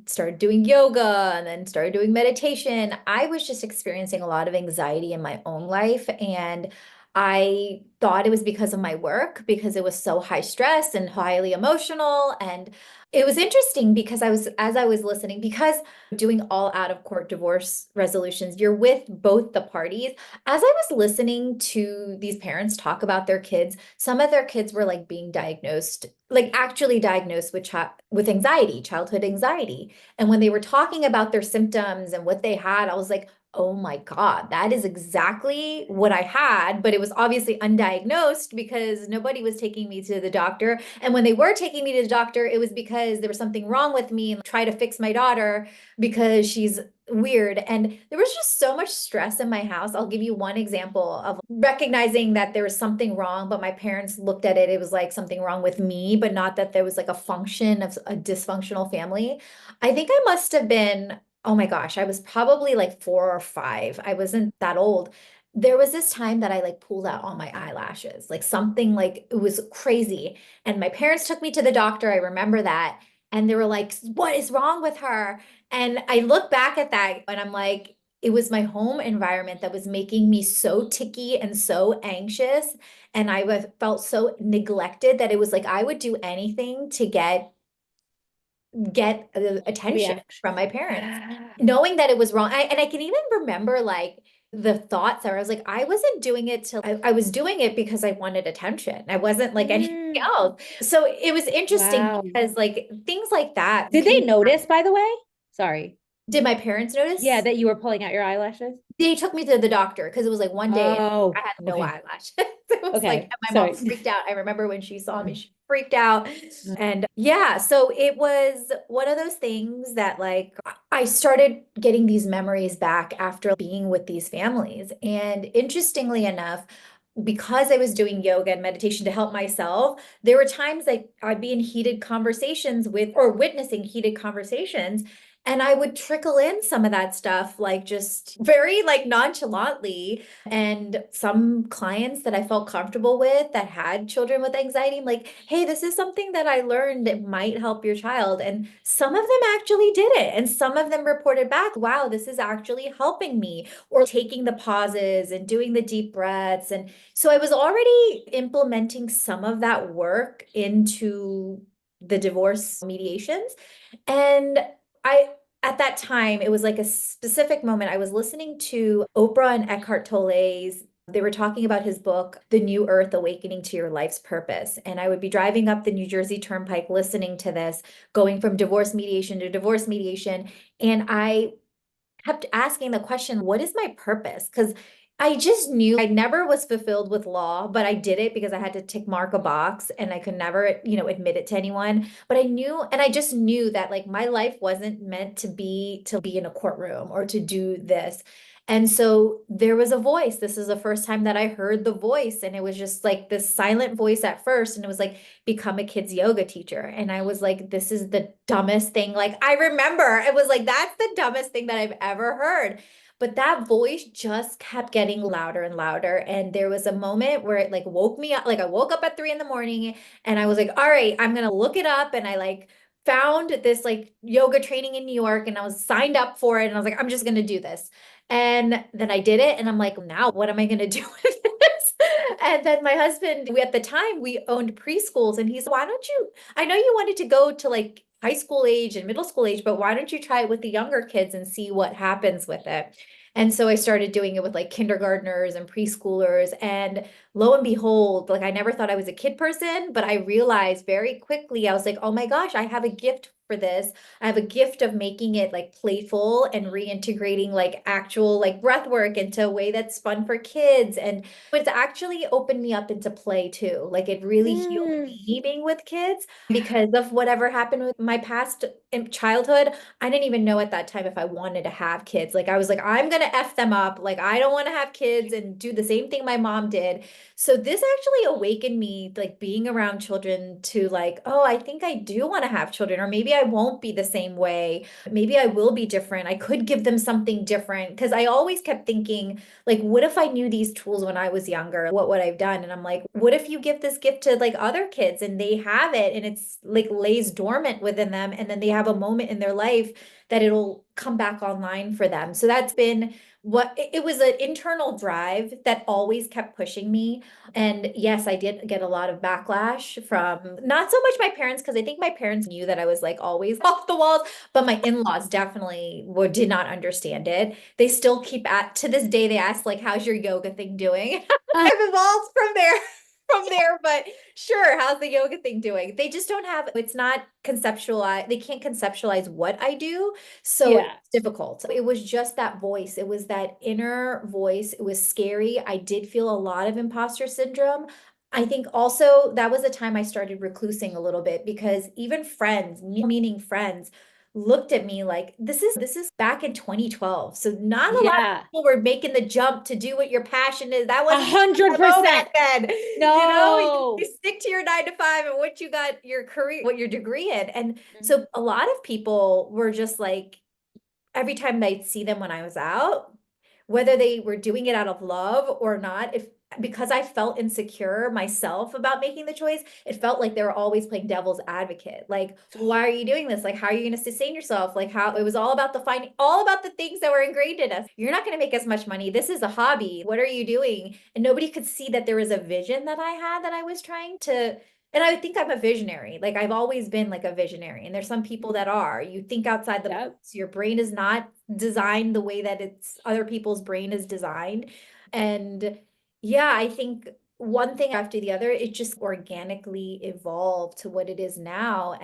S2: started doing yoga and then started doing meditation. I was just experiencing a lot of anxiety in my own life. And I thought it was because of my work, because it was so high stress and highly emotional. And it was interesting because as I was listening, because doing all out of court divorce resolutions, you're with both the parties. As I was listening to these parents talk about their kids, some of their kids were like being diagnosed, like actually diagnosed with anxiety, childhood anxiety. And when they were talking about their symptoms and what they had, I was like, oh my God, that is exactly what I had, but it was obviously undiagnosed because nobody was taking me to the doctor. And when they were taking me to the doctor, it was because there was something wrong with me and try to fix my daughter because she's weird. And there was just so much stress in my house. I'll give you one example of recognizing that there was something wrong, but my parents looked at it. It was like something wrong with me, but not that there was like a function of a dysfunctional family. I think I must have been, oh my gosh, I was probably like 4 or 5. I wasn't that old. There was this time that I like pulled out all my eyelashes, like something like it was crazy. And my parents took me to the doctor. I remember that. And they were like, what is wrong with her? And I look back at that and I'm like, it was my home environment that was making me so ticky and so anxious. And felt so neglected that it was like I would do anything to get attention from my parents, knowing that it was wrong. And I can even remember like the thoughts that I was like, I wasn't doing it I was doing it because I wanted attention. I wasn't like anything else. So it was interesting because like things like that.
S1: Did they notice, by the way? Sorry.
S2: Did my parents notice?
S1: Yeah, that you were pulling out your eyelashes?
S2: They took me to the doctor because it was like one day
S1: Oh,
S2: I had no
S1: okay.
S2: eyelashes. It was like,
S1: Okay,
S2: and my mom
S1: sorry.
S2: freaked out. I remember when she saw me, she freaked out. And yeah, so it was one of those things that like I started getting these memories back after being with these families. And interestingly enough, because I was doing yoga and meditation to help myself, there were times like I'd be in heated conversations with or witnessing heated conversations. And I would trickle in some of that stuff, like just very like nonchalantly. And some clients that I felt comfortable with that had children with anxiety, I'm like, hey, this is something that I learned that might help your child. And some of them actually did it. And some of them reported back, wow, this is actually helping me, or taking the pauses and doing the deep breaths. And so I was already implementing some of that work into the divorce mediations. And I, at that time, it was like a specific moment. I was listening to Oprah and Eckhart Tolle's. They were talking about his book, The New Earth, Awakening to Your Life's Purpose. And I would be driving up the New Jersey Turnpike listening to this, going from divorce mediation to divorce mediation. And I kept asking the question, what is my purpose? Because I just knew I never was fulfilled with law, but I did it because I had to tick mark a box and I could never, admit it to anyone. But I knew, and I just knew that like my life wasn't meant to be in a courtroom or to do this. And so there was a voice. This is the first time that I heard the voice. And it was just like this silent voice at first. And it was like, become a kid's yoga teacher. And I was like, this is the dumbest thing. Like, I remember it was like, that's the dumbest thing that I've ever heard. But that voice just kept getting louder and louder. And there was a moment where it like woke me up. Like I woke up at 3 a.m. and I was like, all right, I'm going to look it up. And I like found this like yoga training in New York and I was signed up for it. And I was like, I'm just going to do this. And then I did it. And I'm like, now what am I going to do with this? And then my husband, at the time we owned preschools and he's, why don't you, I know you wanted to go to like high school age and middle school age, but why don't you try it with the younger kids and see what happens with it? And so I started doing it with like kindergartners and preschoolers. And lo and behold, like I never thought I was a kid person, but I realized very quickly, I was like, oh my gosh, I have a gift for this. I have a gift of making it like playful and reintegrating like actual like breath work into a way that's fun for kids. And it's actually opened me up into play too. Like it really healed me being with kids because of whatever happened with my past in childhood. I didn't even know at that time if I wanted to have kids. Like I was like, I'm gonna F them up. Like I don't want to have kids and do the same thing my mom did. So this actually awakened me, like being around children to like, oh, I think I do want to have children, or maybe I won't be the same way. Maybe I will be different. I could give them something different. Because I always kept thinking, like, what if I knew these tools when I was younger? What would I've done? And I'm like, what if you give this gift to like other kids and they have it and it's like lays dormant within them and then they have a moment in their life that it'll come back online for them. So that's been what it was, an internal drive that always kept pushing me. And yes, I did get a lot of backlash from not so much my parents, because I think my parents knew that I was like always off the walls, but my in-laws definitely did not understand it. They still keep at to this day, they ask like, how's your yoga thing doing? I've evolved from there, but sure, how's the yoga thing doing? They just don't have, it's not conceptualized, they can't conceptualize what I do. So
S1: Yeah.
S2: it's difficult. It was just that voice. It was that inner voice. It was scary. I did feel a lot of imposter syndrome. I think also that was the time I started reclusing a little bit because even friends, meaning friends, looked at me like this is back in 2012. So not a lot of
S1: Yeah.
S2: people were making the jump to do what your passion is. That wasn't
S1: 100%.
S2: back then.
S1: No.
S2: You stick to your 9 to 5 and what you got your career, what your degree in. And
S1: Mhm.
S2: so a lot of people were just like, every time they'd see them when I was out, whether they were doing it out of love or not, if because I felt insecure myself about making the choice, it felt like they were always playing devil's advocate. Like, why are you doing this? Like, how are you going to sustain yourself? Like, how it was all about all about the things that were ingrained in us. You're not going to make as much money. This is a hobby. What are you doing? And nobody could see that there was a vision that I had that I was trying to. And I think I'm a visionary. Like I've always been like a visionary. And there's some people that are. You think outside the
S1: Yep.
S2: box. Your brain is not designed the way that it's other people's brain is designed. And yeah, I think one thing after the other, it just organically evolved to what it is now.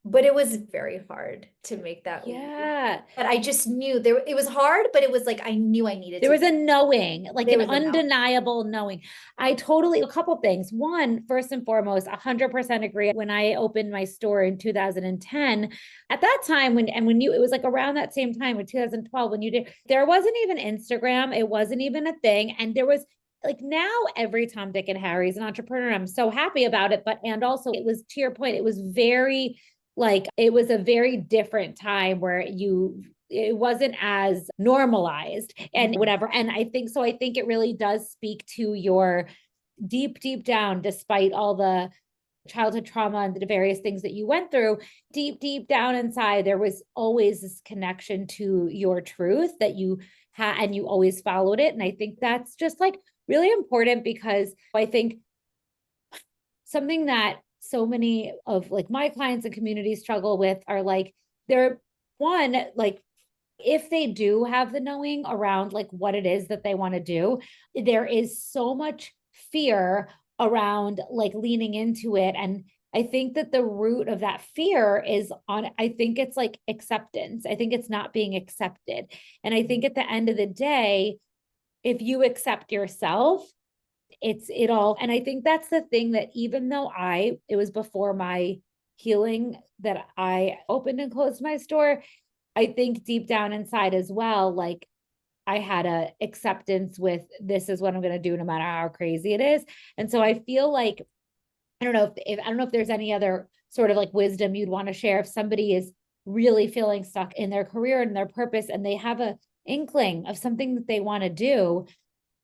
S2: But it was very hard to make that leap.
S1: Yeah.
S2: But I just knew it was hard, but it was like I knew I needed
S1: There
S2: to.
S1: was a knowing, like
S2: There
S1: an
S2: was a knowing.
S1: undeniable knowing. A couple things. One, first and foremost, 100% agree. When I opened my store in 2010, at that time it was like around that same time in 2012 when you did, there wasn't even Instagram. It wasn't even a thing. And there was like now every Tom, Dick, and Harry is an entrepreneur. I'm so happy about it. And also it was, to your point, it was it was a very different time where it wasn't as normalized and whatever. And I think it really does speak to your deep down, despite all the childhood trauma and the various things that you went through, deep down inside, there was always this connection to your truth that you had and you always followed it. And I think that's just like really important because I think something that so many of like my clients and community struggle with are like, they're one, like if they do have the knowing around like what it is that they want to do, there is so much fear around like leaning into it. And I think that the root of that fear is on, I think it's like acceptance. I think it's not being accepted. And I think at the end of the day, if you accept yourself, it's it all. And I think that's the thing that even though it was before my healing that I opened and closed my store, I think deep down inside as well, like I had a acceptance with this is what I'm going to do no matter how crazy it is. And so I feel like I don't know if I don't know if there's any other sort of like wisdom you'd want to share if somebody is really feeling stuck in their career and their purpose and they have a inkling of something that they want to do,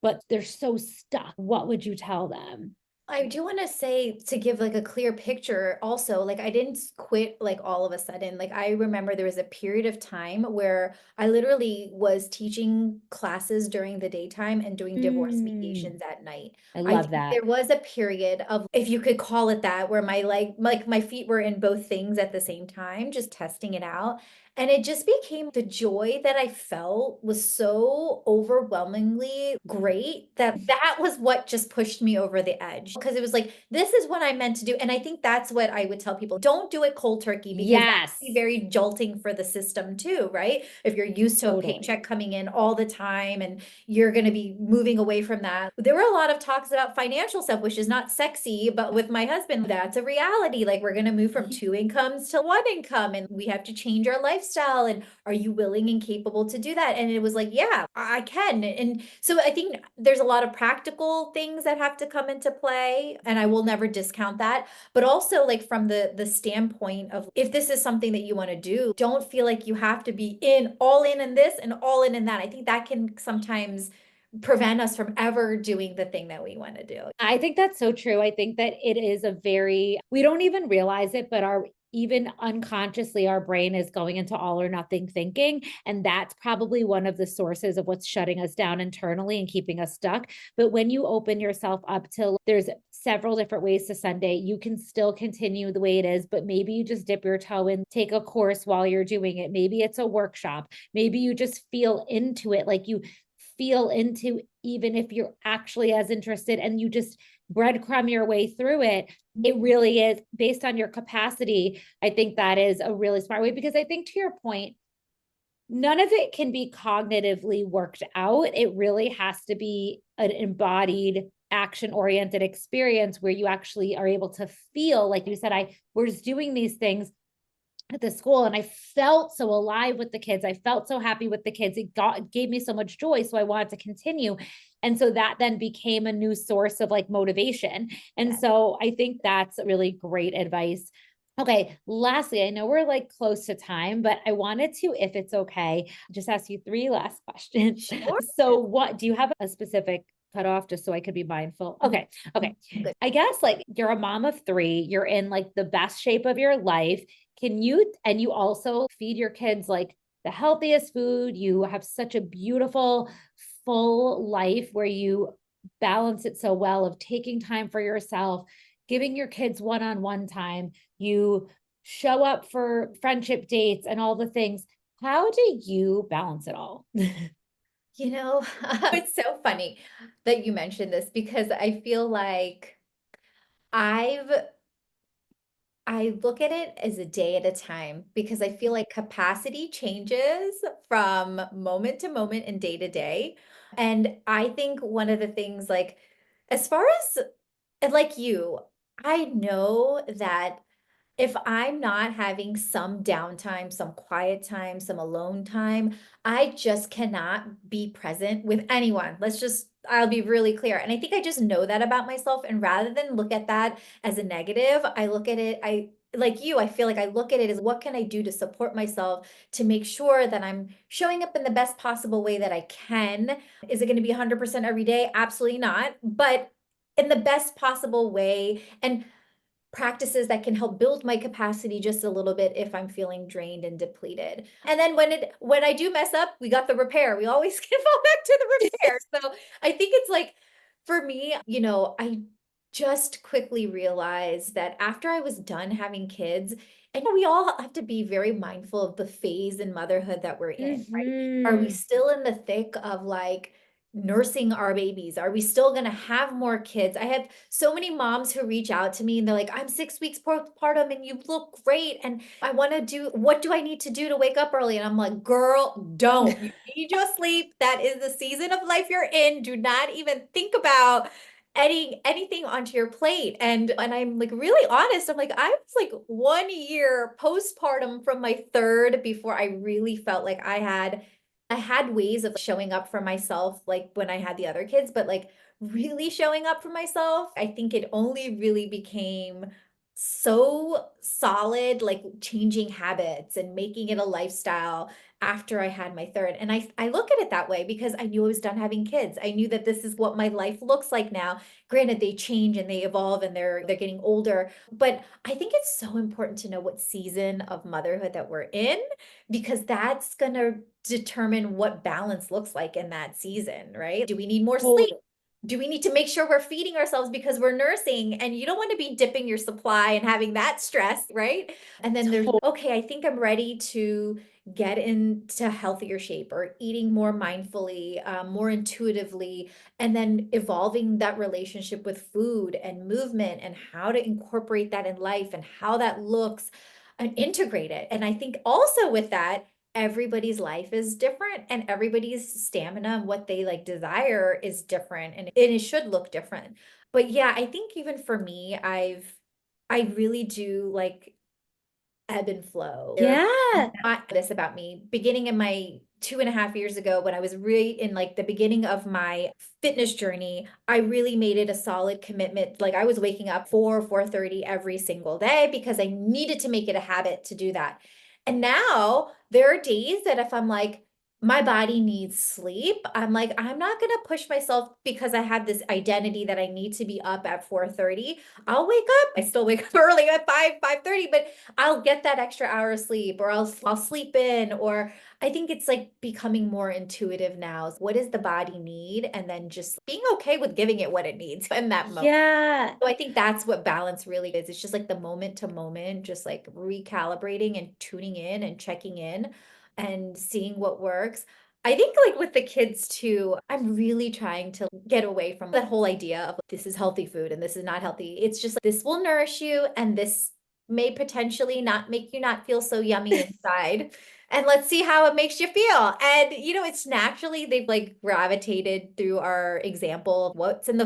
S1: but they're so stuck. What would you tell them?
S2: I do want to say to give like a clear picture also, like I didn't quit like all of a sudden. Like I remember there was a period of time where I literally was teaching classes during the daytime and doing divorce mediations at night.
S1: I
S2: I
S1: love
S2: think
S1: that.
S2: there was a period of, if you could call it that, where my like my feet were in both things at the same time, just testing it out. And it just became the joy that I felt was so overwhelmingly great that that was what just pushed me over the edge. Because it was like, this is what I'm meant to do. And I think that's what I would tell people. Don't do it cold turkey because that
S1: Yes,
S2: can be very jolting for the system too, right? If you're used to a
S1: totally.
S2: paycheck coming in all the time and you're going to be moving away from that. There were a lot of talks about financial stuff, which is not sexy, but with my husband, that's a reality. Like we're going to move from two incomes to one income and we have to change our lifestyle. And are you willing and capable to do that? And it was like, yeah, I can. And so I think there's a lot of practical things that have to come into play, and I will never discount that. But also like from the standpoint of if this is something that you want to do, don't feel like you have to be in this and all in that. I think that can sometimes prevent us from ever doing the thing that we want to do.
S1: I think that's so true. I think that it is a very, we don't even realize it, but even unconsciously, our brain is going into all or nothing thinking. And that's probably one of the sources of what's shutting us down internally and keeping us stuck. But when you open yourself up to, there's several different ways to Sunday, you can still continue the way it is, but maybe you just dip your toe in, take a course while you're doing it. Maybe it's a workshop. Maybe you just feel into it. Like you feel into, even if you're actually as interested and you just breadcrumb your way through it. It really is based on your capacity. I think that is a really smart way because I think to your point, none of it can be cognitively worked out. It really has to be an embodied action oriented experience where you actually are able to feel like you said, I was doing these things at the school and I felt so alive with the kids. I felt so happy with the kids. It gave me so much joy. So I wanted to continue. And so that then became a new source of like motivation. And so I think that's really great advice. Okay. Lastly, I know we're like close to time, but I wanted to, if it's okay, just ask you three last questions.
S2: Sure.
S1: So what do you have a specific cutoff just so I could be mindful? Okay.
S2: Good.
S1: I guess like you're a mom of three, you're in like the best shape of your life. And you also feed your kids like the healthiest food. You have such a beautiful, full life where you balance it so well of taking time for yourself, giving your kids one-on-one time. You show up for friendship dates and all the things. How do you balance it all?
S2: You know, it's so funny that you mentioned this because I feel like I've I look at it as a day at a time because I feel like capacity changes from moment to moment and day to day. And I think one of the things, like, as far as like you, I know that if I'm not having some downtime, some quiet time, some alone time, I just cannot be present with anyone. I'll be really clear. And I think I just know that about myself. And rather than look at that as a negative, I look at it, like you, I feel like I look at it as what can I do to support myself to make sure that I'm showing up in the best possible way that I can. Is it going to be 100% every day? Absolutely not. But in the best possible way. And practices that can help build my capacity just a little bit if I'm feeling drained and depleted. And then when I do mess up, we got the repair. We always can fall back to the repair. So I think it's like for me, I just quickly realized that after I was done having kids, and we all have to be very mindful of the phase in motherhood that we're in, right? Are we still in the thick of like nursing our babies? Are we still going to have more kids? I have so many moms who reach out to me and they're like, I'm 6 weeks postpartum and you look great. And I want to do, what do I need to do to wake up early? And I'm like, girl, don't. You need your sleep. That is the season of life you're in. Do not even think about anything onto your plate. And I'm like really honest. I'm like, I was like 1 year postpartum from my third before I really felt like I had ways of showing up for myself, like when I had the other kids, but like really showing up for myself, I think it only really became so solid, like changing habits and making it a lifestyle after I had my third. And I look at it that way because I knew I was done having kids. I knew that this is what my life looks like now. Granted, they change and they evolve and they're getting older, but I think it's so important to know what season of motherhood that we're in, because that's going to determine what balance looks like in that season, right? Do we need more sleep? Do we need to make sure we're feeding ourselves because we're nursing? And you don't want to be dipping your supply and having that stress, right? And then there's, okay, I think I'm ready to get into healthier shape or eating more mindfully, more intuitively, and then evolving that relationship with food and movement and how to incorporate that in life and how that looks and integrate it. And I think also with that, everybody's life is different and everybody's stamina and what they like desire is different and it should look different. But yeah, I think even for me, I really do like ebb and flow.
S1: Yeah.
S2: This about me beginning in my 2.5 years ago when I was really in like the beginning of my fitness journey, I really made it a solid commitment. Like I was waking up 4:30 every single day because I needed to make it a habit to do that. And now there are days that if I'm like, my body needs sleep, I'm like, I'm not going to push myself because I have this identity that I need to be up at 4:30. I'll wake up. I still wake up early at 5:30, but I'll get that extra hour of sleep or I'll sleep in, or I think it's like becoming more intuitive now. What does the body need? And then just being okay with giving it what it needs in that moment.
S1: Yeah.
S2: So I think that's what balance really is. It's just like the moment to moment, just like recalibrating and tuning in and checking in and seeing what works. I think like with the kids too, I'm really trying to get away from that whole idea of this is healthy food and this is not healthy. It's just like, this will nourish you and this may potentially not make you not feel so yummy inside. And let's see how it makes you feel. And it's naturally they've like gravitated through our example of what's in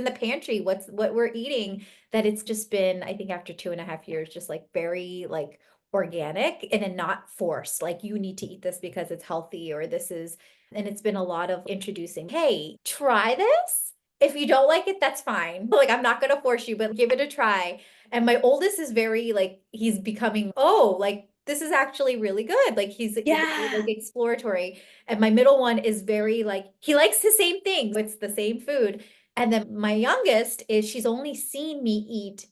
S2: the pantry, what we're eating, that it's just been, I think after 2.5 years, just like very like organic and then not forced. Like you need to eat this because it's healthy or this is, and it's been a lot of introducing, hey, try this. If you don't like it, that's fine. Like I'm not gonna force you, but give it a try. And my oldest is very like, he's becoming, oh, like this is actually really good. Like he's very, like exploratory. And my middle one is very like, he likes the same things. It's the same food. And then my youngest is, she's only seen me eat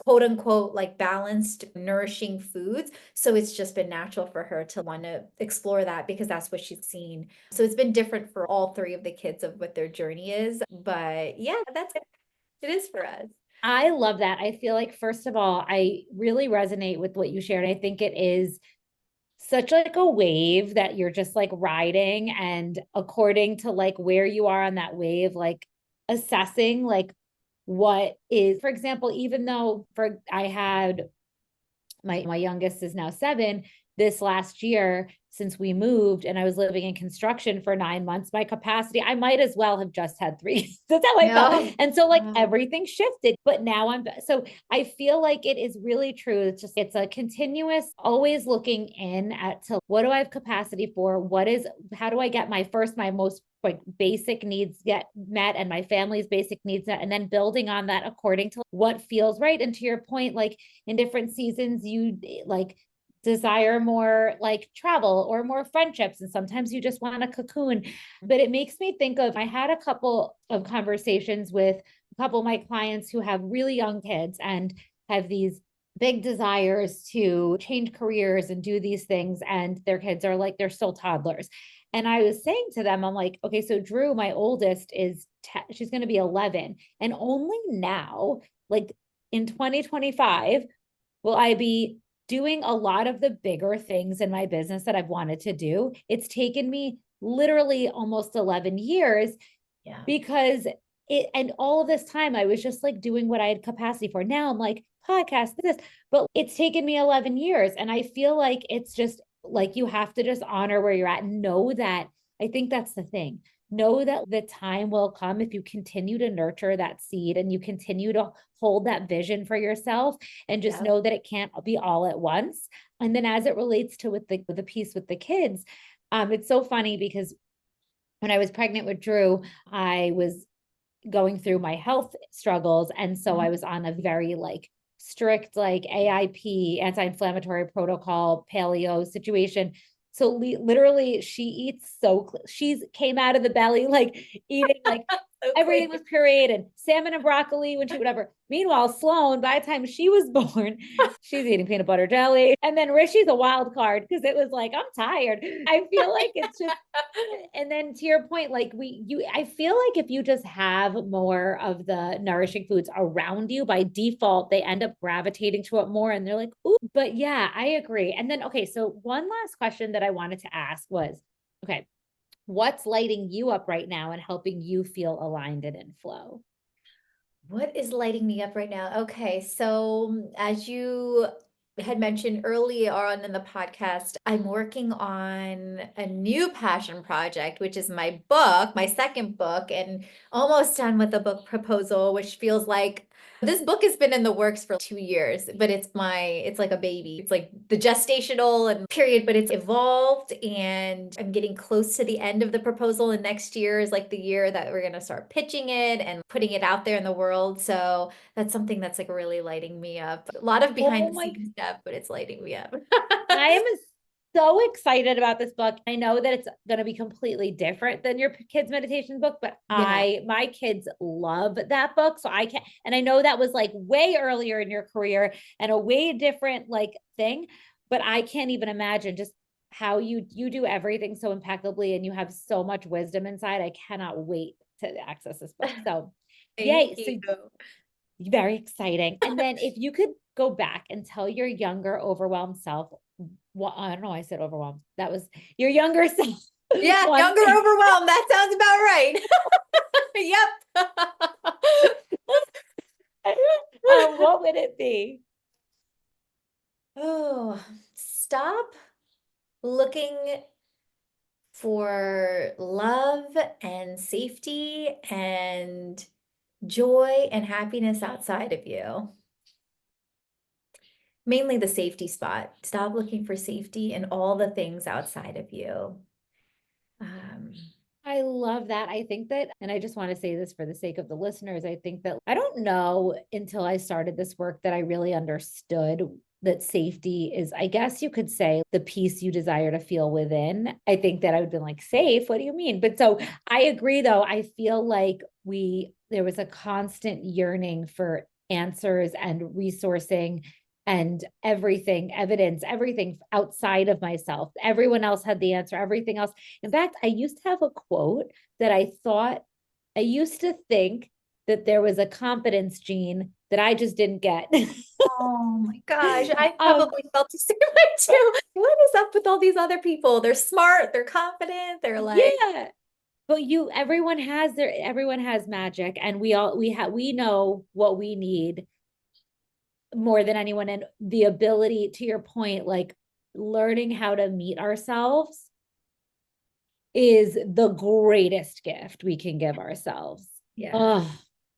S2: quote unquote like balanced, nourishing foods. So it's just been natural for her to want to explore that because that's what she's seen. So it's been different for all three of the kids of what their journey is. But yeah, that's it. It is for us.
S1: I love that. I feel like, first of all, I really resonate with what you shared. I think it is such like a wave that you're just like riding, and according to like where you are on that wave, like assessing like what is, for example, even though I had my youngest is now 7, this last year since we moved and I was living in construction for 9 months, my capacity, I might as well have just had 3. That's how I felt. And so like everything shifted, but now so I feel like it is really true. It's a continuous, always looking in at to what do I have capacity for? How do I get my most like basic needs get met and my family's basic needs met, and then building on that according to what feels right. And to your point, like in different seasons, you like desire more like travel or more friendships, and sometimes you just want a cocoon. But it makes me think of, I had a couple of conversations with a couple of my clients who have really young kids and have these big desires to change careers and do these things. And their kids are like, they're still toddlers. And I was saying to them, I'm like, okay, so Drew, my oldest is, she's going to be 11. And only now, like in 2025, will I be doing a lot of the bigger things in my business that I've wanted to do. It's taken me literally almost 11 years because and all of this time I was just like doing what I had capacity for. Now I'm like, podcast, this, but it's taken me 11 years. And I feel like it's just like you have to just honor where you're at and know that. I think that's the thing. Know that the time will come if you continue to nurture that seed and you continue to hold that vision for yourself, and just know that it can't be all at once. And then as it relates to with the piece with the kids, it's so funny because when I was pregnant with Drew, I was going through my health struggles. And so I was on a very like strict, like AIP, anti-inflammatory protocol, paleo situation. So literally she eats she's came out of the belly, like eating like everything was pureed and salmon and broccoli when she whatever. Meanwhile, Sloan, by the time she was born, she's eating peanut butter jelly. And then Rishi's a wild card because it was like, I'm tired. I feel like it's just, and then to your point, like I feel like if you just have more of the nourishing foods around you, by default, they end up gravitating to it more. And they're like, ooh, but yeah, I agree. And then, okay, so one last question that I wanted to ask was, okay, what's lighting you up right now and helping you feel aligned and in flow?
S2: What is lighting me up right now? Okay, so as you had mentioned earlier on in the podcast, I'm working on a new passion project, which is my book, my second book, and almost done with the book proposal, which feels like this book has been in the works for 2 years, but it's like a baby. It's like the gestational and period, but it's evolved and I'm getting close to the end of the proposal. And next year is like the year that we're going to start pitching it and putting it out there in the world. So that's something that's like really lighting me up. A lot of behind the scenes stuff, but it's lighting me up.
S1: I am so excited about this book. I know that it's going to be completely different than your kids' meditation book, but my kids love that book. So I can't, and I know that was like way earlier in your career and a way different like thing, but I can't even imagine just how you do everything so impeccably and you have so much wisdom inside. I cannot wait to access this book. So yay. So very exciting. And then if you could go back and tell your younger overwhelmed self, well, I don't know. I said overwhelmed. That was your younger self.
S2: Yeah, younger overwhelmed. That sounds about right.
S1: Yep. What would it be?
S2: Oh, stop looking for love and safety and joy and happiness outside of you. Mainly the safety spot. Stop looking for safety in all the things outside of you.
S1: I love that. I think that, and I just want to say this for the sake of the listeners, I think that I don't know until I started this work that I really understood that safety is, I guess you could say, the peace you desire to feel within. I think that I would be like, safe? What do you mean? But so I agree, though. I feel like there was a constant yearning for answers and resourcing and everything, evidence, everything outside of myself. Everyone else had the answer, everything else. In fact, I used to have a quote that I used to think that there was a confidence gene that I just didn't get.
S2: Oh my gosh, I probably felt the same way too. What is up with all these other people? They're smart, they're confident, they're like,
S1: yeah. But everyone has magic, and we know what we need more than anyone. And the ability, to your point, like learning how to meet ourselves is the greatest gift we can give ourselves.
S2: Yeah.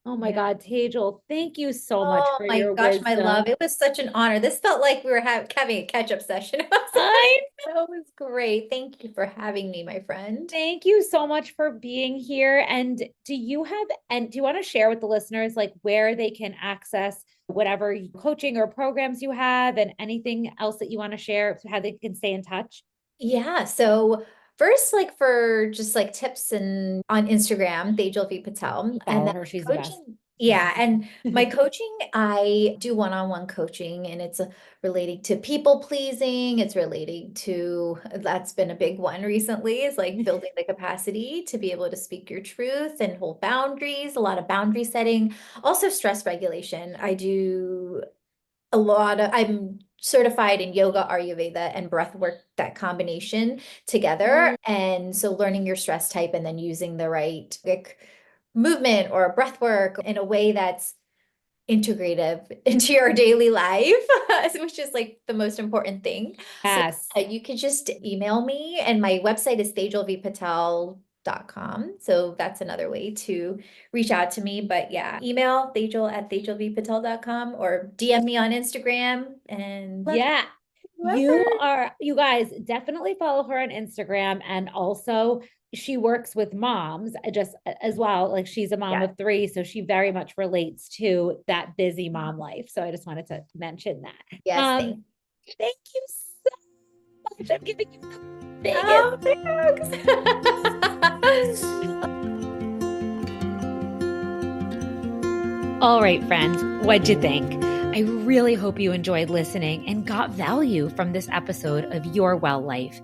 S1: Oh my God, Tejal, thank you so much for your wisdom.
S2: My love. It was such an honor. This felt like we were having a catch-up session. That was great. Thank you for having me, my friend.
S1: Thank you so much for being here. And do you want to share with the listeners like where they can access whatever coaching or programs you have and anything else that you want to share, how they can stay in touch?
S2: Yeah. So first, like for just like tips and on Instagram, Tejal V Patel.
S1: Follow her. She's the best.
S2: Yeah. And my coaching, I do one-on-one coaching, and it's relating to people pleasing. It's relating to, that's been a big one recently, is like building the capacity to be able to speak your truth and hold boundaries, a lot of boundary setting, also stress regulation. I do I'm certified in yoga, Ayurveda, and breath work, that combination together. And so learning your stress type and then using the right like movement or breath work in a way that's integrative into your daily life, which is like the most important thing. So
S1: Yes.
S2: you could just email me, and my website is tejalvpatel.com. So that's another way to reach out to me. But yeah, email tejalvpatel.com or DM me on Instagram. And
S1: Yeah. You guys definitely follow her on Instagram. And also, she works with moms just as well. Like she's a mom
S2: yeah.
S1: of 3. So she very much relates to that busy mom life. So I just wanted to mention that.
S2: Yes,
S1: Thank you so much. I'm giving you the biggest.
S2: Oh, thanks.
S3: All right, friends, what'd you think? I really hope you enjoyed listening and got value from this episode of Your Well Life.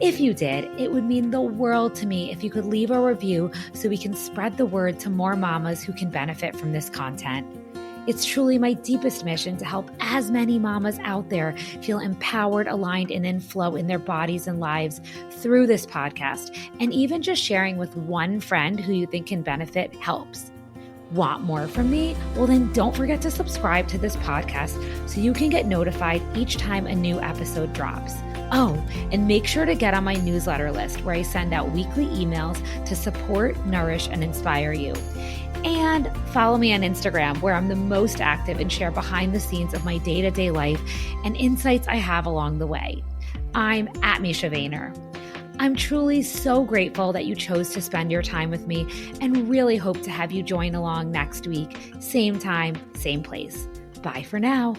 S3: If you did, it would mean the world to me if you could leave a review so we can spread the word to more mamas who can benefit from this content. It's truly my deepest mission to help as many mamas out there feel empowered, aligned, and in flow in their bodies and lives through this podcast. And even just sharing with one friend who you think can benefit helps. Want more from me? Well, then don't forget to subscribe to this podcast so you can get notified each time a new episode drops. Oh, and make sure to get on my newsletter list where I send out weekly emails to support, nourish, and inspire you. And follow me on Instagram, where I'm the most active and share behind the scenes of my day-to-day life and insights I have along the way. I'm at Misha Vayner. I'm truly so grateful that you chose to spend your time with me, and really hope to have you join along next week. Same time, same place. Bye for now.